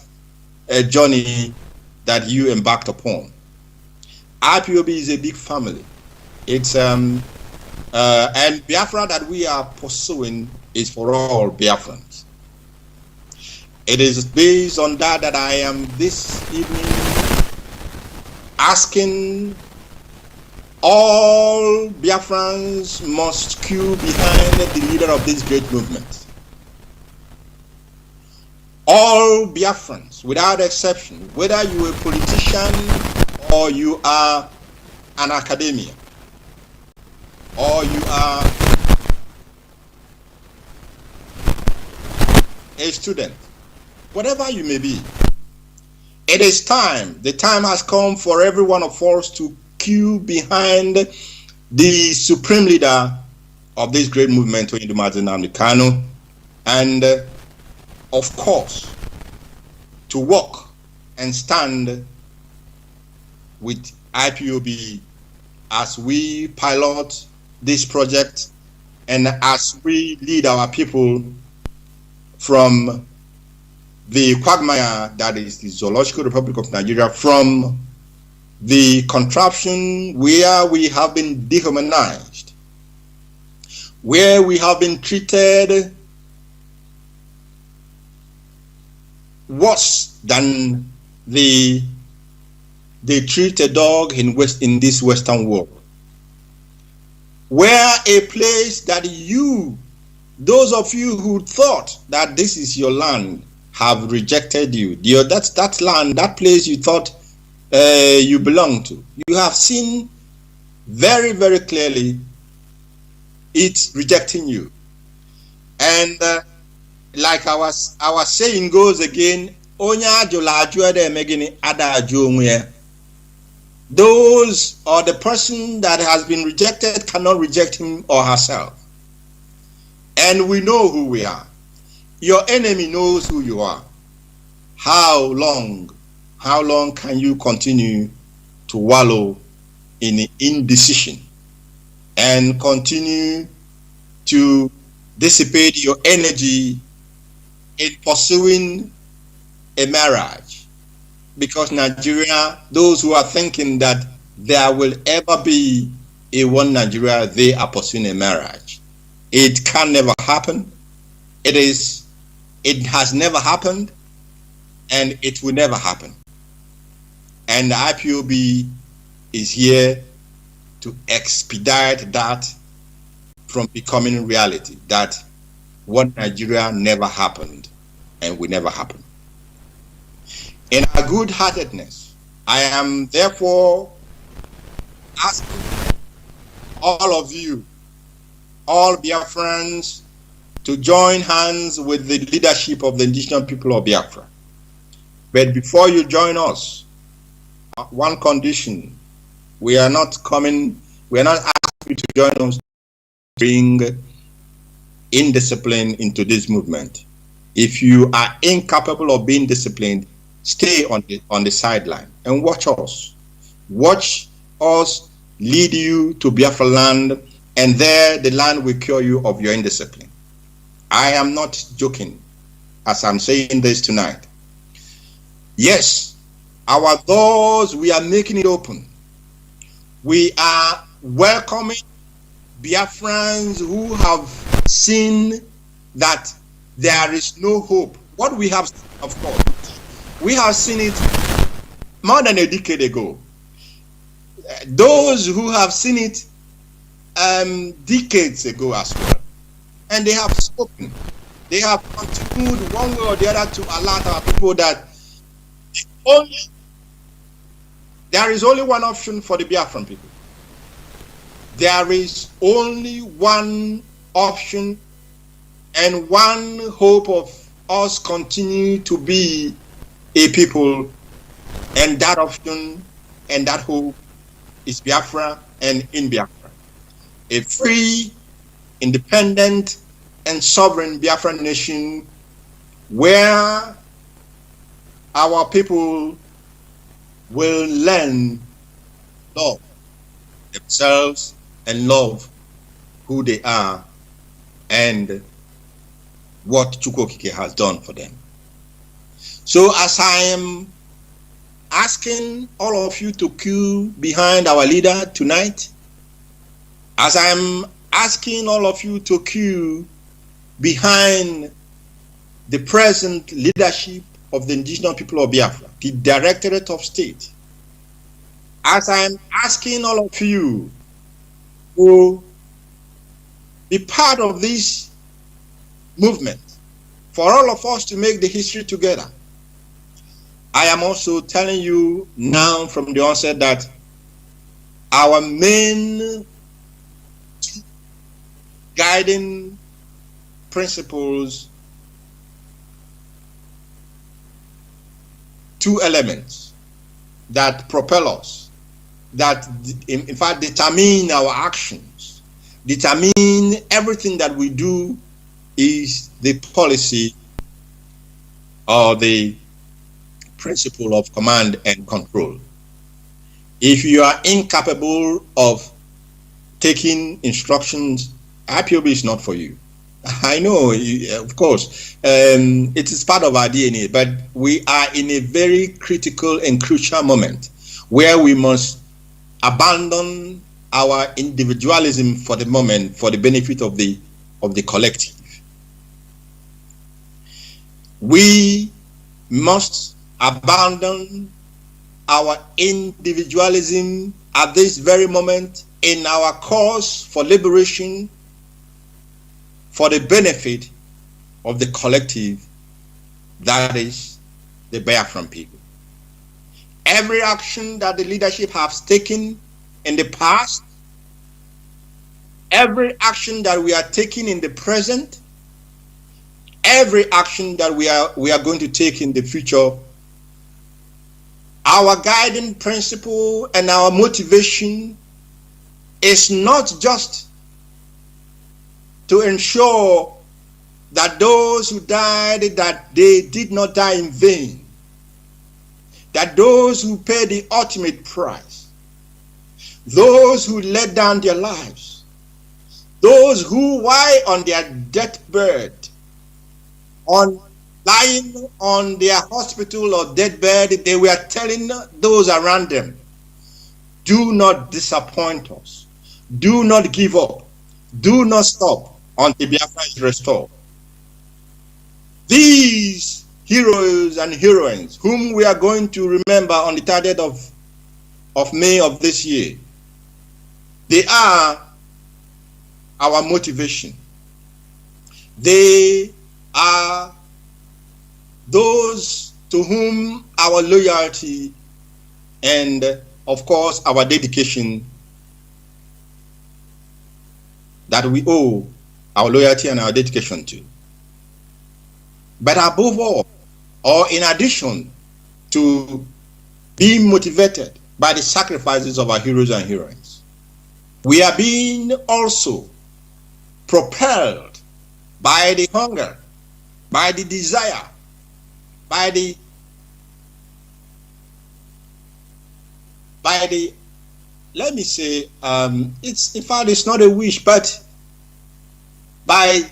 journey that you embarked upon. IPOB is a big family. It's and Biafra that we are pursuing is for all Biafrans. It is based on that I am this evening asking all Biafrans must queue behind the leader of this great movement. All Biafrans, without exception, whether you are a politician or you are an academia, or you are a student, whatever you may be, it is time. The time has come for every one of us to queue behind the supreme leader of this great movement, Mazi Chika Edoziem, and of course to work and stand with IPOB as we pilot this project and as we lead our people from the quagmire that is the Zoological Republic of Nigeria, from the contraption where we have been dehumanized, where we have been treated worse than they treat a dog in this Western world, where a place that those of you who thought that this is your land, have rejected you. That land, that place you thought you belong to, you have seen very, very clearly it's rejecting you. And like our saying goes again, those or the person that has been rejected cannot reject him or herself. And we know who we are. Your enemy knows who you are. How long can you continue to wallow in indecision and continue to dissipate your energy in pursuing a marriage? Because Nigeria, those who are thinking that there will ever be a one Nigeria, they are pursuing a marriage. It can never happen. It has never happened, and it will never happen. And the IPOB is here to expedite that from becoming reality, that one Nigeria never happened and will never happen. In our good-heartedness, I am therefore asking all of you, all Biafrans, to join hands with the leadership of the indigenous people of Biafra. But before you join us, one condition: we are not asking you to join us to bring indiscipline into this movement. If you are incapable of being disciplined, stay on the sideline and watch us. Watch us lead you to Biafra land, and there the land will cure you of your indiscipline. I am not joking as I'm saying this tonight. Yes, our doors, we are making it open. We are welcoming Biafrans who have seen that there is no hope. What we have, of course, we have seen it more than a decade ago. Those who have seen it decades ago as well. And they have spoken. They have continued one way or the other to alert our people that there is only one option for the Biafran people. There is only one option and one hope of us continue to be a people, and that option and that hope is Biafra and in Biafra. A free, independent, and sovereign Biafran nation where our people will learn love themselves and love who they are and what Chukwokike has done for them. So as I am asking all of you to queue behind our leader tonight, as I am asking all of you to queue behind the present leadership of the indigenous people of Biafra, the Directorate of State, as I am asking all of you to be part of this movement, for all of us to make the history together, I am also telling you now from the onset that our main guiding principles, two elements that propel us, that in fact determine our actions, determine everything that we do is the policy or the principle of command and control. If you are incapable of taking instructions, IPOB is not for you. I know, of course, it is part of our DNA, but we are in a very critical and crucial moment where we must abandon our individualism for the moment for the benefit of the collective. We must abandon our individualism at this very moment in our cause for liberation for the benefit of the collective, that is the Biafran people. Every action that the leadership has taken in the past, every action that we are taking in the present, every action that we are going to take in the future, our guiding principle and our motivation is not just to ensure that those who died, that they did not die in vain, that those who paid the ultimate price, those who laid down their lives, those who, while on their deathbed, lying on their hospital or deathbed, they were telling those around them, do not disappoint us, do not give up, do not stop until Biafra is restored. These heroes and heroines whom we are going to remember on the 30th of May of this year, they are our motivation. They are those to whom our loyalty and, of course, our dedication, that we owe our loyalty and our dedication to. But above all, or in addition to being motivated by the sacrifices of our heroes and heroines, we are being also propelled by the hunger, by the desire, by the let me say, it's, in fact, it's not a wish, but by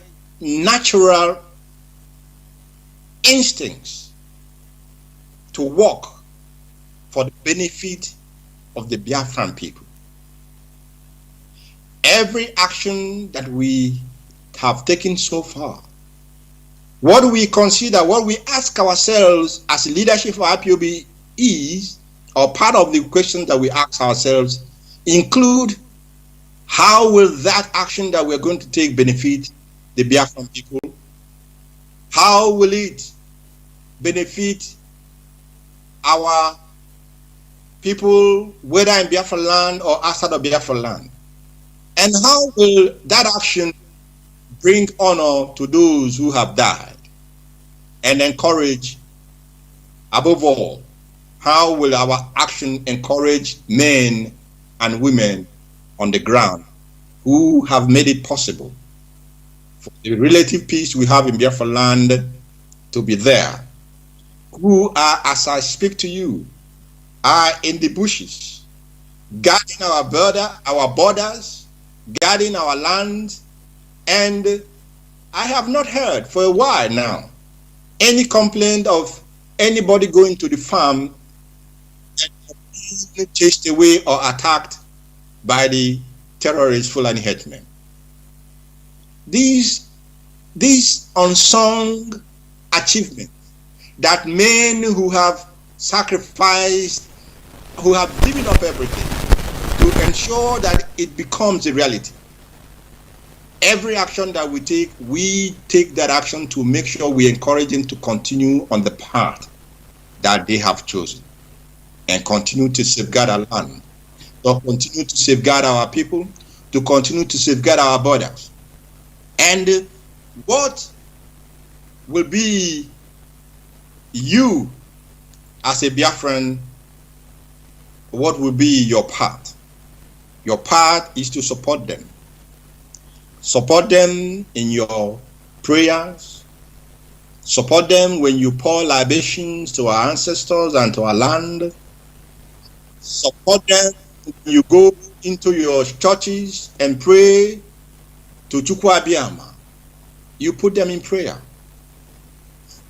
natural instincts to work for the benefit of the Biafran people. Every action that we have taken so far, what we consider, what we ask ourselves as leadership for IPOB is, or part of the questions that we ask ourselves include, how will that action that we're going to take benefit the Biafran people? How will it benefit our people, whether in Biafra land or outside of Biafra land? And how will that action bring honor to those who have died and encourage, above all, how will our action encourage men and women on the ground who have made it possible for the relative peace we have in Biafra land to be there, who are, as I speak to you, are in the bushes, guarding our borders, guarding our land. And I have not heard for a while now any complaint of anybody going to the farm and being chased away or attacked by the terrorist Fulani headmen. These unsung achievements that men who have sacrificed, who have given up everything to ensure that it becomes a reality. Every action that we take that action to make sure we encourage them to continue on the path that they have chosen and continue to safeguard our land, to continue to safeguard our people, to continue to safeguard our borders. And what will be you as a Biafran, what will be your part? Your part is to support them. Support them in your prayers. Support them when you pour libations to our ancestors and to our land. Support them when you go into your churches and pray to Chukwu Abiyama. You put them in prayer.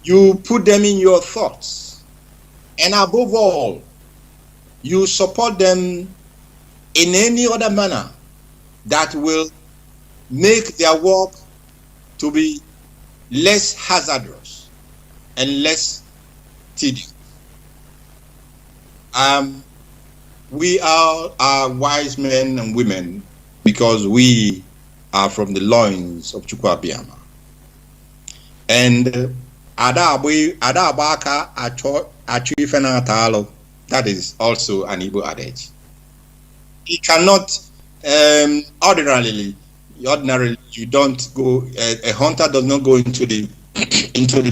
You put them in your thoughts. And above all, you support them in any other manner that will make their work to be less hazardous and less tedious. We are wise men and women because we are from the loins of Chukwu Abiyama. And Adabaka Achifena Talo, that is also an Igbo adage. He cannot ordinarily you don't go. A hunter does not go into the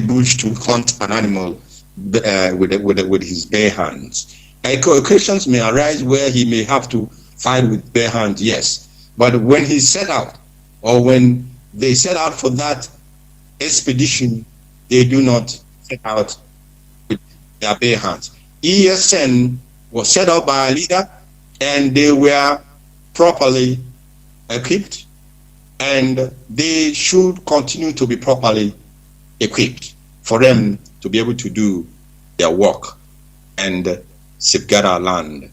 bush to hunt an animal with his bare hands. Occasions may arise where he may have to fight with bare hands, yes. But when he set out, or when they set out for that expedition, they do not set out with their bare hands. ESN was set up by a leader, and they were properly equipped, and they should continue to be properly equipped for them to be able to do their work and safeguard our land,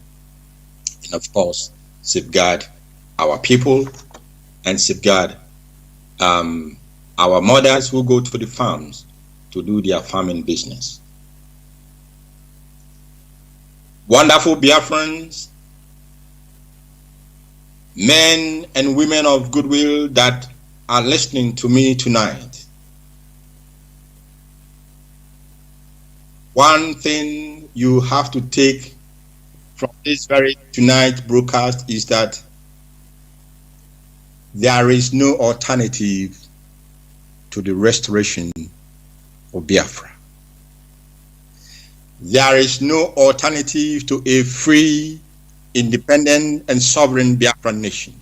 and of course safeguard our people and safeguard our mothers who go to the farms to do their farming business. Wonderful Biafrans, men and women of goodwill that are listening to me tonight. One thing you have to take from this very tonight broadcast is that there is no alternative to the restoration of Biafra. There is no alternative to a free, independent, and sovereign Biafran nation.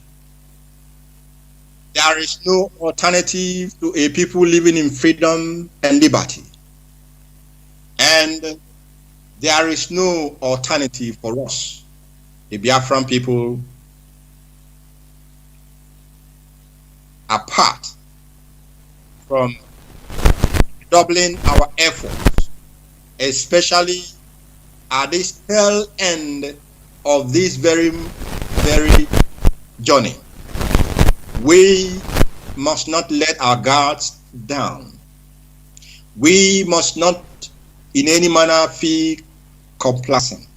There is no alternative to a people living in freedom and liberty. And there is no alternative for us, the Biafran people, apart from doubling our efforts, especially at this tail end of this very journey. We must not let our guards down. We must not in any manner feel complacent.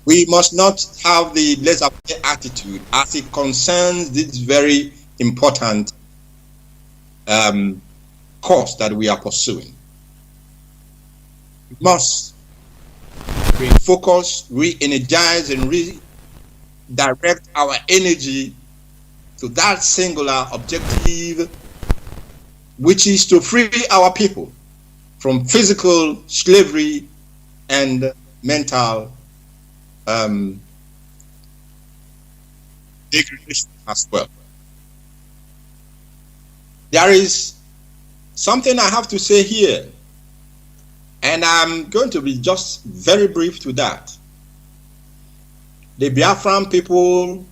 We must not have the laissez-faire attitude as it concerns this very important course that we are pursuing. We must refocus, re-energize, and redirect our energy to that singular objective, which is to free our people from physical slavery and mental degradation as well. There is something I have to say here, and I'm going to be just very brief to that. The Biafran people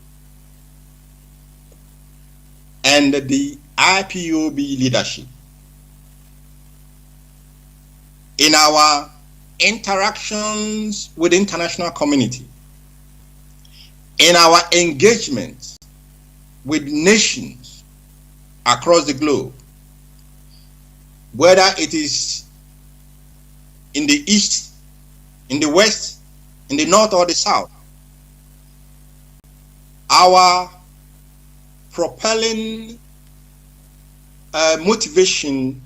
and the IPOB leadership, in our interactions with the international community, in our engagement with nations across the globe, whether it is in the east, in the west, in the north or the south, our propelling motivation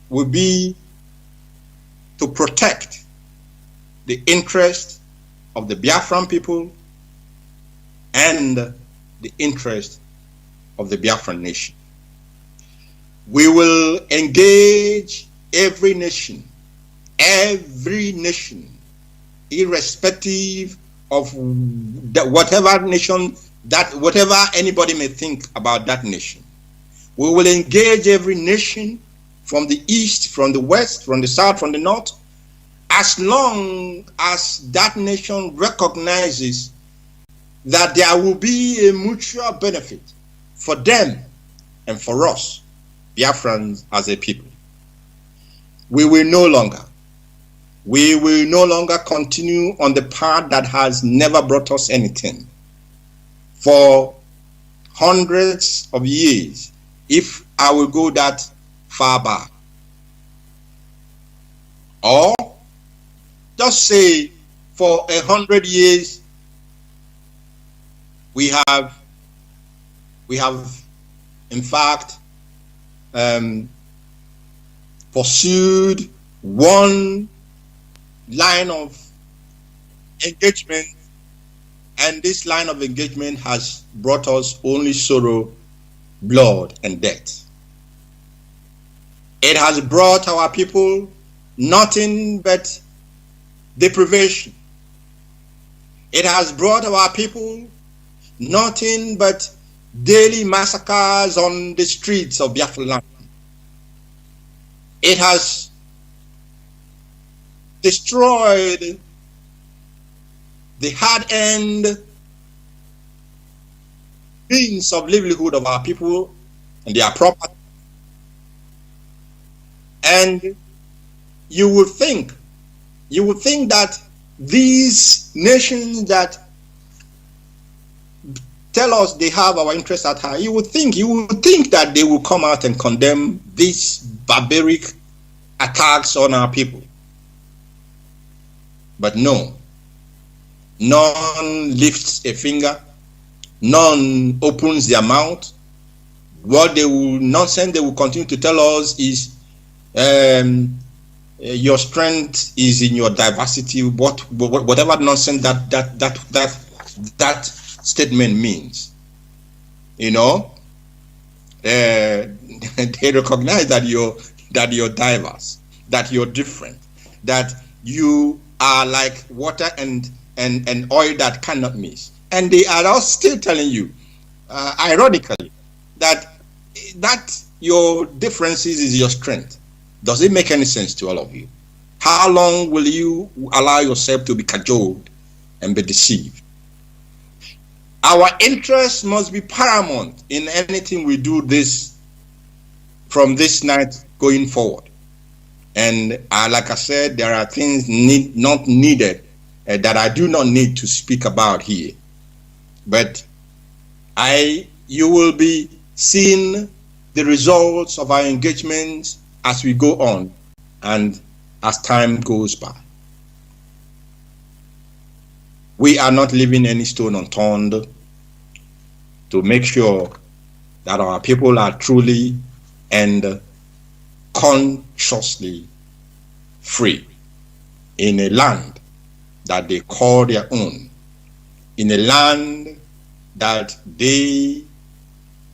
will be to protect the interest of the Biafran people and the interest of the Biafran nation. We will engage every nation, irrespective of whatever nation, that whatever anybody may think about that nation. We will engage every nation from the east, from the west, from the south, from the north, as long as that nation recognizes that there will be a mutual benefit for them and for us, Biafrans as a people. We will no longer continue on the path that has never brought us anything. For hundreds of years, if I will go that far back, or just say for 100 years, we have in fact pursued one line of engagement, and this line of engagement has brought us only sorrow, blood, and death. It has brought our people nothing but deprivation. It has brought our people nothing but daily massacres on the streets of Biafra land. It has destroyed the hard-earned means of livelihood of our people and their property. And you would think that these nations that tell us they have our interests at heart, you would think that they will come out and condemn these barbaric attacks on our people. But no, none lifts a finger, none opens their mouth. What they will continue to tell us is your strength is in your diversity. Whatever nonsense that statement means, you know, they recognize that you're diverse, that you're different, that you are like water and oil that cannot mix. And they are all still telling you, ironically, that your differences is your strength. Does it make any sense to all of you? How long will you allow yourself to be cajoled and be deceived? Our interest must be paramount in anything we do from this night going forward. And like I said, there are things not needed that I do not need to speak about here. But you will be seeing the results of our engagements as we go on and as time goes by. We are not leaving any stone unturned to make sure that our people are truly and consciously free in a land that they call their own, in a land that they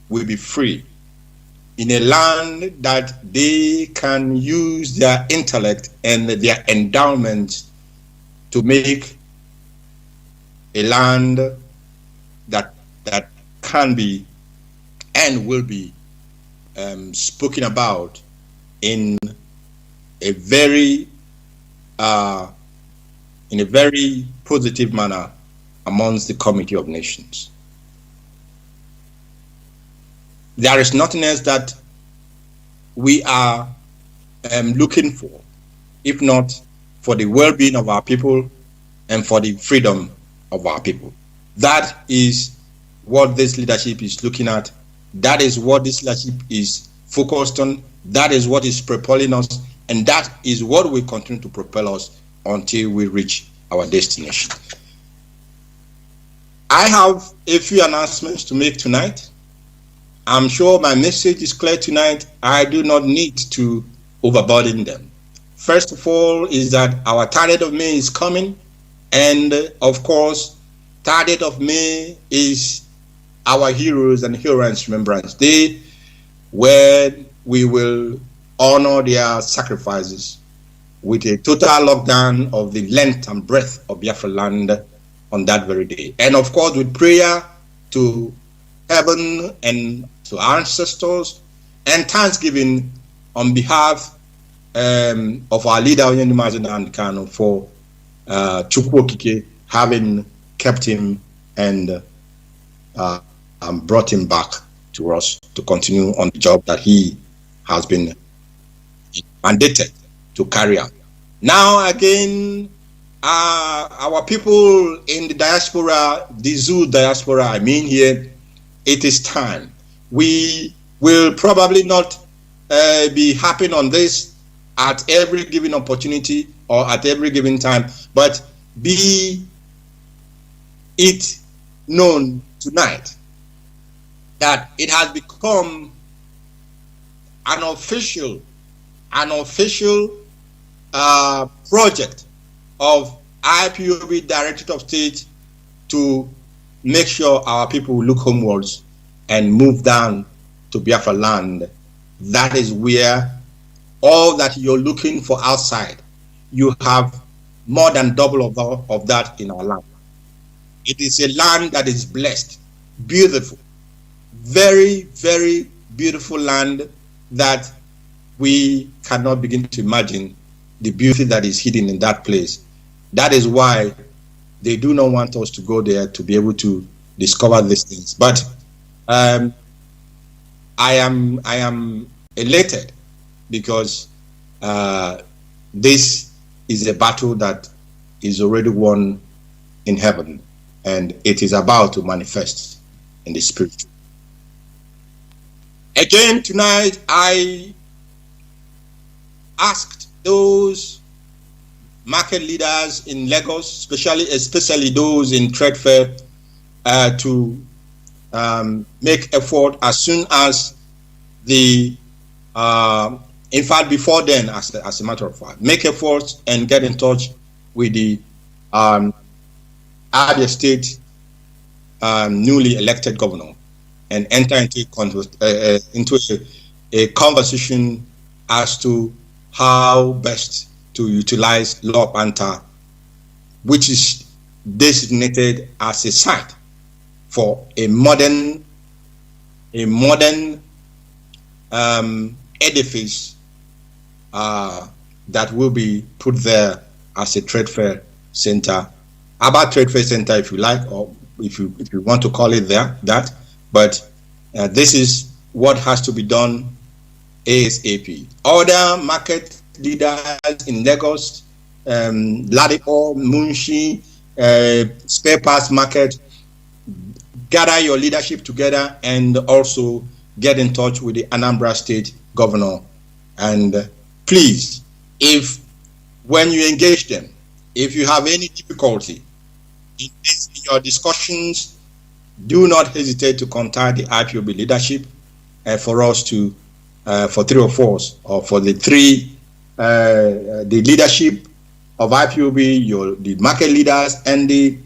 will be free, in a land that they can use their intellect and their endowments to make a land that can be and will be spoken about in a very positive manner amongst the community of nations. There is nothing else that we are looking for, if not for the well-being of our people and for the freedom of our people. That is what this leadership is looking at. That is what this leadership is focused on. That is what is propelling us, and that is what will continue to propel us until we reach our destination. I have a few announcements to make tonight. I'm sure my message is clear tonight. I do not need to overburden them. First of all is that our 30th of May is coming, and of course 30th of May is our Heroes and Heroines Remembrance Day, where we will honor their sacrifices with a total lockdown of the length and breadth of Biafra land on that very day. And of course with prayer to heaven and to our ancestors and thanksgiving on behalf of our leader, Mazi Chika, for Chukwu Okike having kept him and brought him back to us to continue on the job that he has been mandated to carry out. Now again, our people in the diaspora, the Zoo diaspora, I mean here, it is time. We will probably not be happy on this at every given opportunity or at every given time, but be it known tonight that it has become an official project of IPOB Directorate of State to make sure our people look homewards and move down to Biafra land. That is where all that you're looking for outside, you have more than double of that in our land. It is a land that is blessed, beautiful, very, very beautiful land that we cannot begin to imagine the beauty that is hidden in that place. That is why they do not want us to go there to be able to discover these things. But I am elated because this is a battle that is already won in heaven, and it is about to manifest in the spirit. Again tonight, I asked those market leaders in Lagos, especially those in trade fair, to make effort as soon as the in fact before then, as a matter of fact, make efforts and get in touch with the Abia State newly elected governor and enter into a conversation as to how best to utilize Law Panta, which is designated as a site for a modern edifice that will be put there as a trade fair center, about trade fair center if you like, or if you want to call it that. But this is what has to be done ASAP. Other market leaders in Lagos, Ladipo, Munshi, spare parts market, gather your leadership together and also get in touch with the Anambra State governor. And please, when you engage them, if you have any difficulty in your discussions, do not hesitate to contact the IPOB leadership for us to, for three of us, or for the leadership of IPOB, the market leaders, and the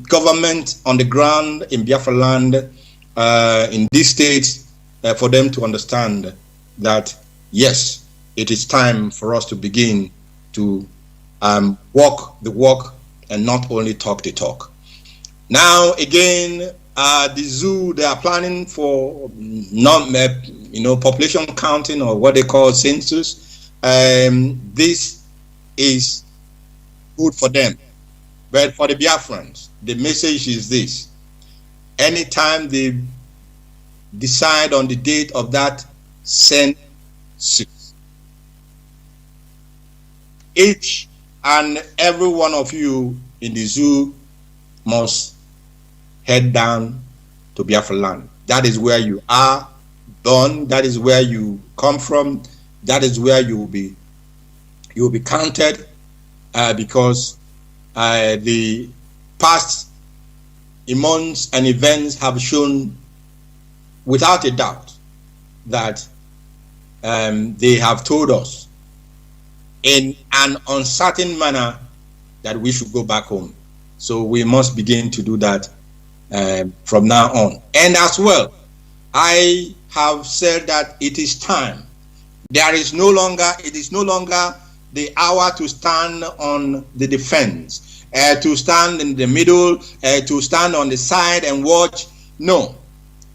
government on the ground in Biafra land, in these states, for them to understand that, yes, it is time for us to begin to walk the walk and not only talk the talk. Now, again, the zoo, they are planning for population counting, or what they call census. This is good for them. But for the Biafrans, the message is this: anytime they decide on the date of that census, each and every one of you in the zoo must head down to Biafra land. That is where you are born. That is where you come from. That is where you will be counted, because the past months and events have shown without a doubt that they have told us in an uncertain manner that we should go back home. So we must begin to do that from now on. And as well, I have said that it is time. It is no longer the hour to stand on the defense, to stand in the middle, to stand on the side and watch. No,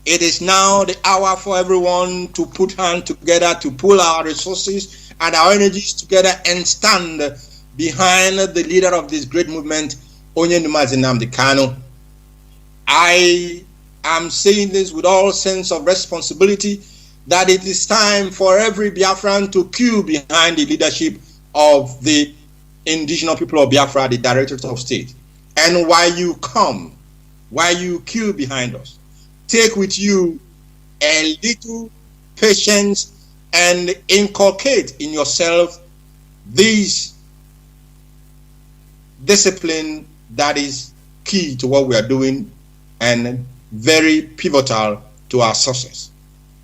It is now the hour for everyone to put hands together, to pull our resources and our energies together and stand behind the leader of this great movement, Mazi Chika. I am saying this with all sense of responsibility, that it is time for every Biafran to queue behind the leadership of the indigenous people of Biafra, the Directorate of State. And while you come, while you queue behind us, take with you a little patience and inculcate in yourself this discipline that is key to what we are doing and very pivotal to our success.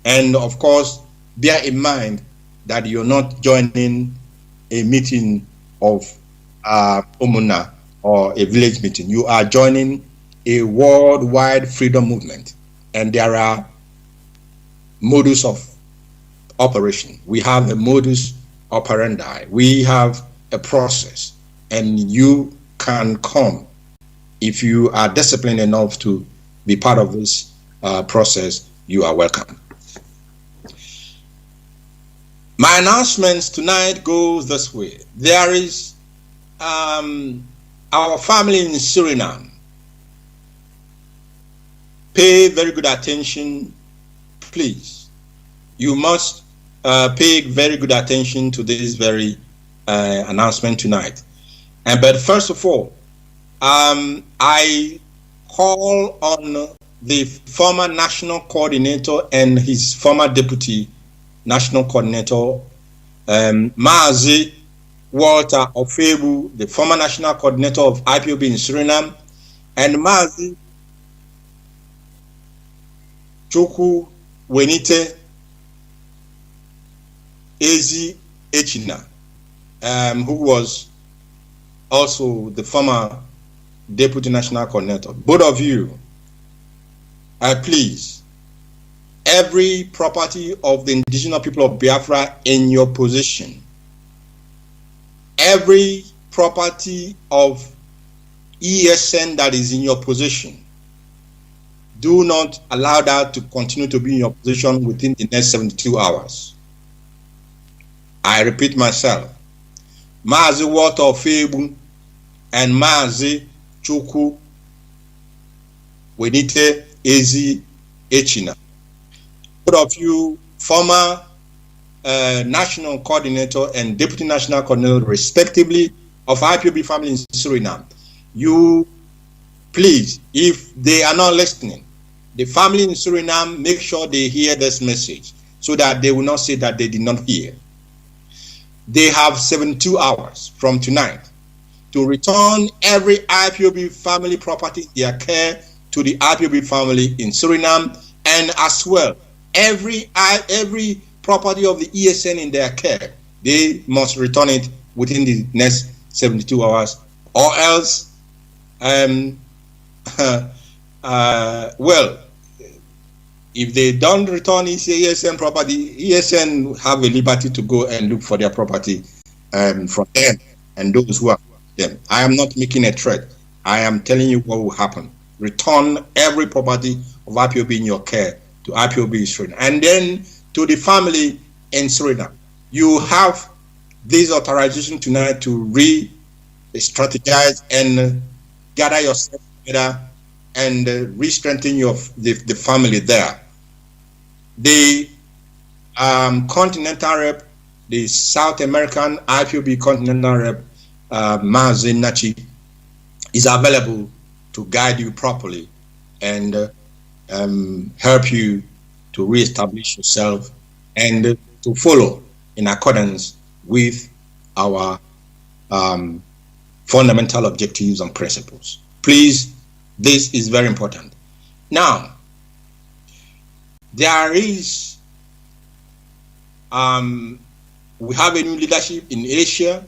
And of course, bear in mind that you're not joining a meeting of Omuna or a village meeting. You are joining a worldwide freedom movement. And there are modus of operation. We have a modus operandi. We have a process. And you can come if you are disciplined enough to be part of this process. You are welcome. My announcements tonight goes this way. There is our family in Suriname. Pay very good attention, please. You must pay very good attention to this very announcement tonight. But first of all, I call on the former national coordinator and his former deputy national coordinator, Mazi Walter Ofebu, the former national coordinator of IPOB in Suriname, and Mazi Chukwu Wenite Ezi Echina, who was also the former deputy national coordinator. Both of you, please, every property of the indigenous people of Biafra in your possession, every property of ESN that is in your possession, do not allow that to continue to be in your possession within the next 72 hours. I repeat myself. Mazi Walter Ofebu and Mazi Chukwu Wenite Ezi Echina. Both of you, former national coordinator and deputy national coordinator, respectively, of IPOB family in Suriname. You, please, if they are not listening, the family in Suriname, make sure they hear this message so that they will not say that they did not hear. They have 72 hours from tonight to return every IPOB family property in their care to the IPOB family in Suriname, and as well, every property of the ESN in their care, they must return it within the next 72 hours, or else, well, if they don't return ESN property, ESN have a liberty to go and look for their property from them and those who are them. I am not making a threat. I am telling you what will happen. Return every property of IPOB in your care to IPOB in Suriname. And then to the family in Suriname. You have this authorization tonight to re-strategize and gather yourself together and re-strengthen the family there. The continental rep, the South American IPOB continental rep, Mazi Nachi, is available to guide you properly and help you to re-establish yourself and to follow in accordance with our fundamental objectives and principles. Please, this is very important. Now, there is, we have a new leadership in Asia.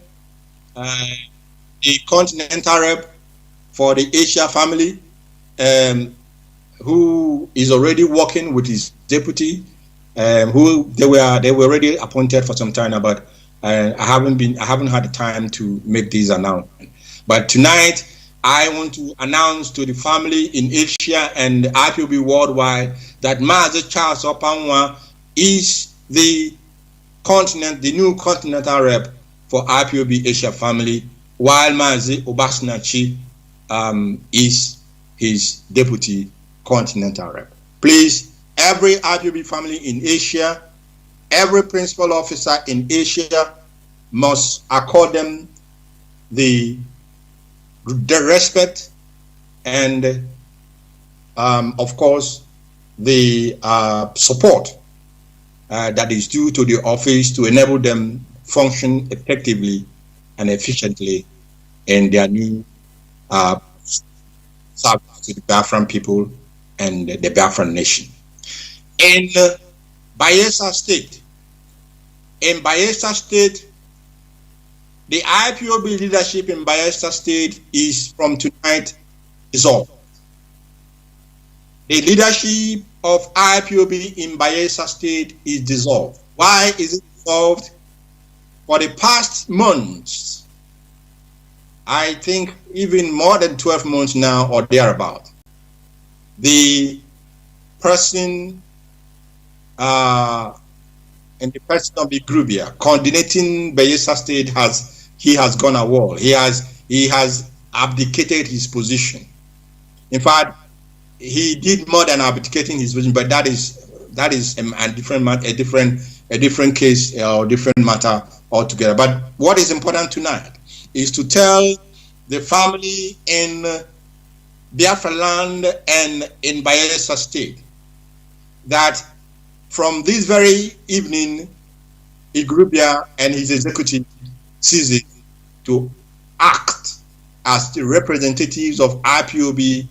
The continental rep for the Asia family, who is already working with his deputy, who they were already appointed for some time, but I haven't had the time to make these announcements. But tonight, I want to announce to the family in Asia and IPOB worldwide that Mazi Charles Opanwa is the new continental rep for IPOB Asia family, while Mazi Obasnachi is his deputy continental rep. Please, every IPOB family in Asia, every principal officer in Asia must accord them the respect and, of course, the support that is due to the office to enable them function effectively and efficiently in their new service to the Biafran people and the Biafran nation. In Bayelsa State, the IPOB leadership in Bayelsa State is from tonight dissolved. The leadership of IPOB in Bayelsa State is dissolved. Why is it dissolved? For the past months, I think even more than 12 months now or thereabout, the person in the person of the Grubia coordinating Bayelsa State has gone AWOL. He has abdicated his position. In fact, he did more than abdicating his position, but that is a different case or different matter altogether. But what is important tonight is to tell the family in Biafra land and in Bayelsa State that from this very evening, Igrubia and his executive ceases to act as the representatives of IPOB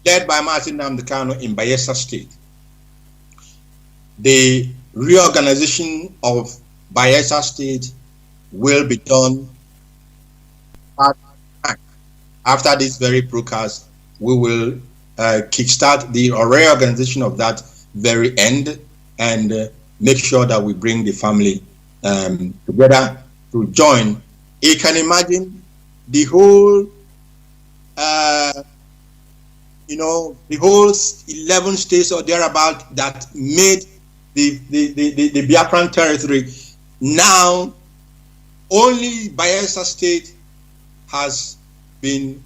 led by Martin Namdekano in Bayelsa State. The reorganization of Bayelsa State will be done after this very broadcast. We will kickstart the reorganization of that very end and make sure that we bring the family together to join. You can imagine the whole the whole 11 states or thereabout that made the Biafran territory. Now only Bayelsa State has been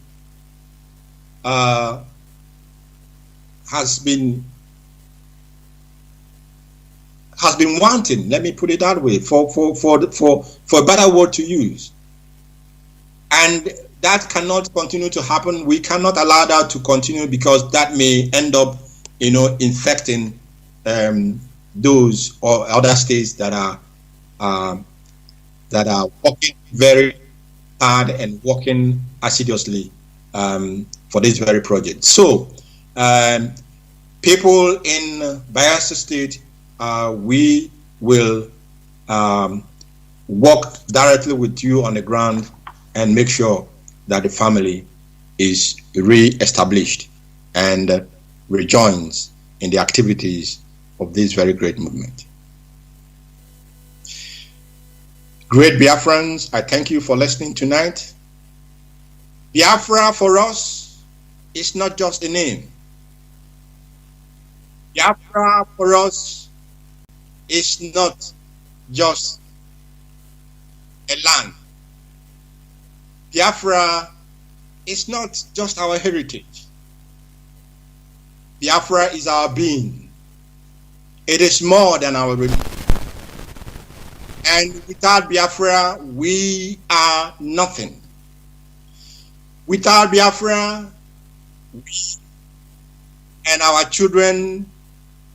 wanting, let me put it that way, for a better word to use. And that cannot continue to happen. We cannot allow that to continue because that may end up, infecting those or other states that are working very hard and working assiduously for this very project. So, people in Bayelsa State, we will work directly with you on the ground and make sure that the family is re-established and rejoins in the activities of this very great movement. Great Biafrans, I thank you for listening tonight. Biafra for us is not just a name. Biafra for us is not just a land. Biafra is not just our heritage. Biafra is our being. It is more than our religion. And without Biafra, we are nothing. Without Biafra, we and our children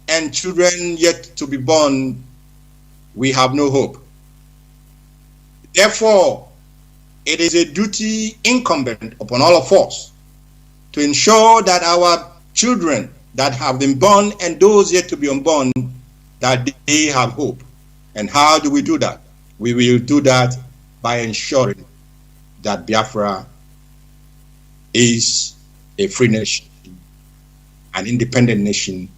and children yet to be born, we have no hope. Therefore, it is a duty incumbent upon all of us to ensure that our children that have been born and those yet to be unborn, that they have hope. And how do we do that? We will do that by ensuring that Biafra is a free nation, an independent nation,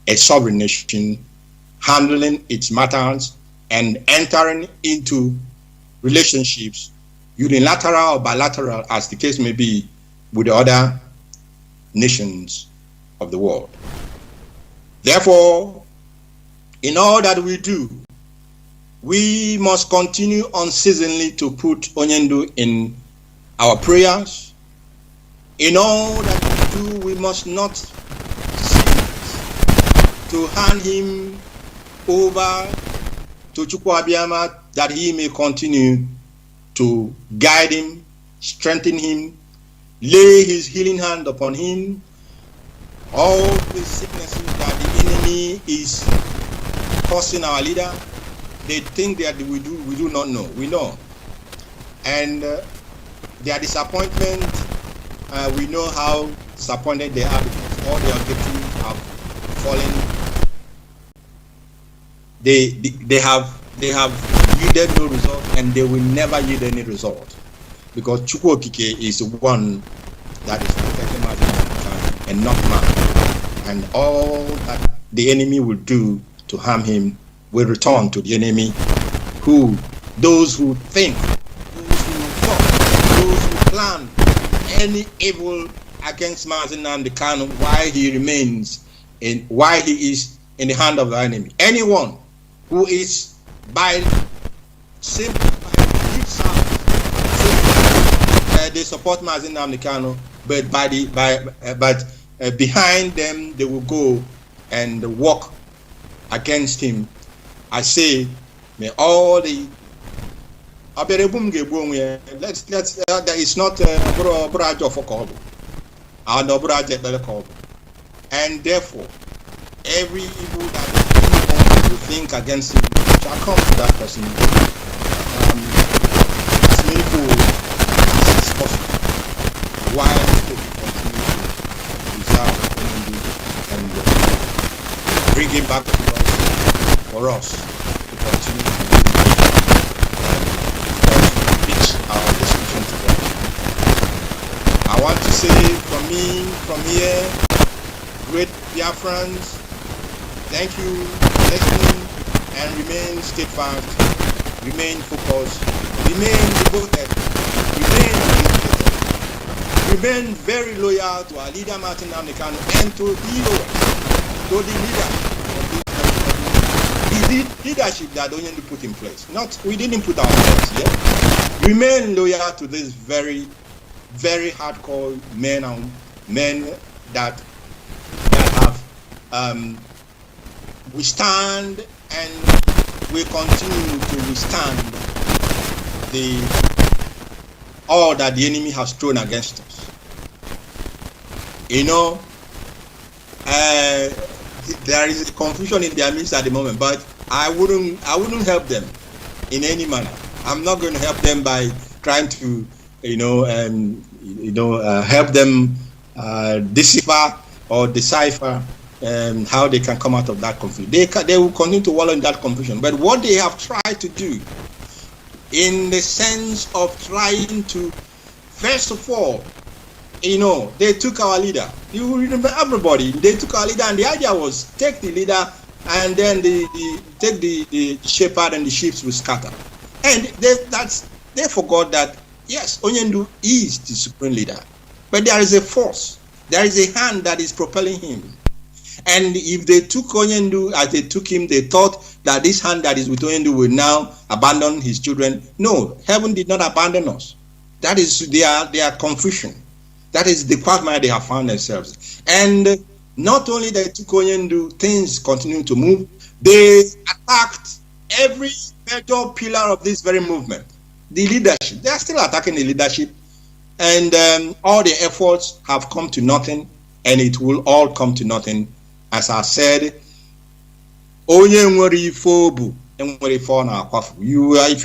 a sovereign nation, handling its matters and entering into relationships unilateral or bilateral, as the case may be, with the other nations of the world. Therefore, in all that we do, we must continue unceasingly to put Onyendu in our prayers. In all that we do, we must not cease to hand him over to Chukwu Abiyama, that he may continue to guide him, strengthen him, lay his healing hand upon him. All the sicknesses that the enemy is causing our leader, they think that we do not know. We know. And their disappointment, we know how disappointed they are because all their objectives have fallen. They have yielded no result, and they will never yield any result, because Chukwu Okike is the one that is protecting us and not man. And all that the enemy will do to harm him will return to the enemy, those who think, those who talk, those who plan any evil against Mazi Chika while he is in the hand of the enemy. Anyone who is by simple deep sound, they support Mazi Chika, but behind them they will go and walk against him. I say, may all the it's not and therefore every evil that you think against him shall come to that person as meaningful as is possible, while we continue to preserve and bring him back to us, for us to continue to reach our destination together. I want to say from here, great Biafrans, thank you for listening, and remain steadfast, remain focused, remain devoted, remain very loyal to our leader Martin Chika and to the leadership that Onyendu put in place. We didn't put ourselves yet. Remain loyal to this very, very hardcore men that have withstand and will continue to withstand all that the enemy has thrown against us. You know, there is a confusion in their midst at the moment, but I wouldn't help them in any manner. I'm not going to help them by trying to, help them decipher how they can come out of that confusion. They will continue to wallow in that confusion. But what they have tried to do, in the sense of trying to, first of all, they took our leader. You remember everybody. They took our leader, and the idea was take the leader, and then take the shepherd, and the sheep will scatter. And they forgot that yes, Onyendu is the supreme leader, but there is a force, there is a hand that is propelling him. And if they took Onyendu as they took him, they thought that this hand that is with Onyendu will now abandon his children. No, heaven did not abandon us. That is their confusion. That is the quagmire they have found themselves. And not only they took Onyendu, things continue to move. They attacked every major pillar of this very movement. The leadership. They are still attacking the leadership. And all the efforts have come to nothing. And it will all come to nothing. As I said, if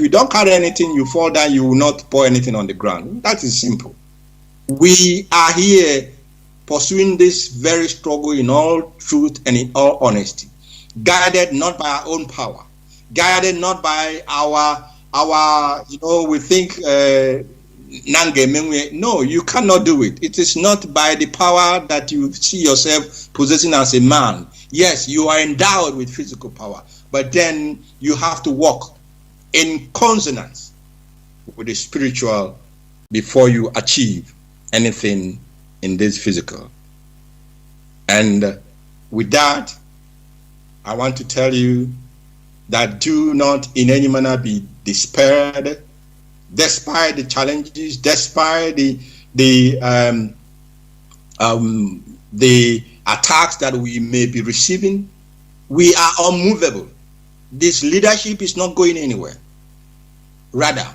you don't carry anything, you fall down, you will not pour anything on the ground. That is simple. We are here pursuing this very struggle in all truth and in all honesty, guided not by our own power, guided not by we think no, you cannot do it. It is not by the power that you see yourself possessing as a man. Yes, you are endowed with physical power, but then you have to walk in consonance with the spiritual before you achieve anything in this physical. And with that, I want to tell you that do not in any manner be despaired, despite the challenges, despite the attacks that we may be receiving. We are unmovable. This leadership is not going anywhere. Rather,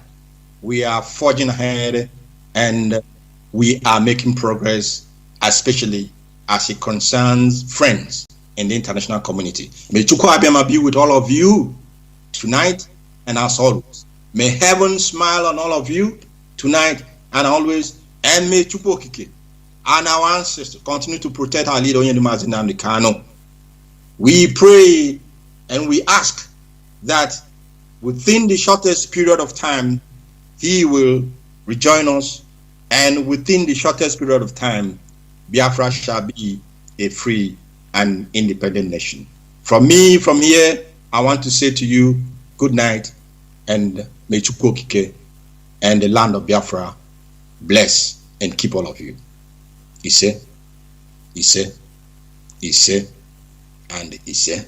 we are forging ahead and we are making progress, especially as it concerns friends in the international community. May Chukwu Abiyama be with all of you tonight and as always. May heaven smile on all of you tonight and always. And may Chukwu Okike and our ancestors continue to protect our leader, HODOS Mazi Chika. We pray and we ask that within the shortest period of time, he will rejoin us, and within the shortest period of time, Biafra shall be a free and independent nation. From me, from here, I want to say to you, good night, and may Chukwu Okike and the land of Biafra bless and keep all of you. Ise, Ise, Ise, and Ise.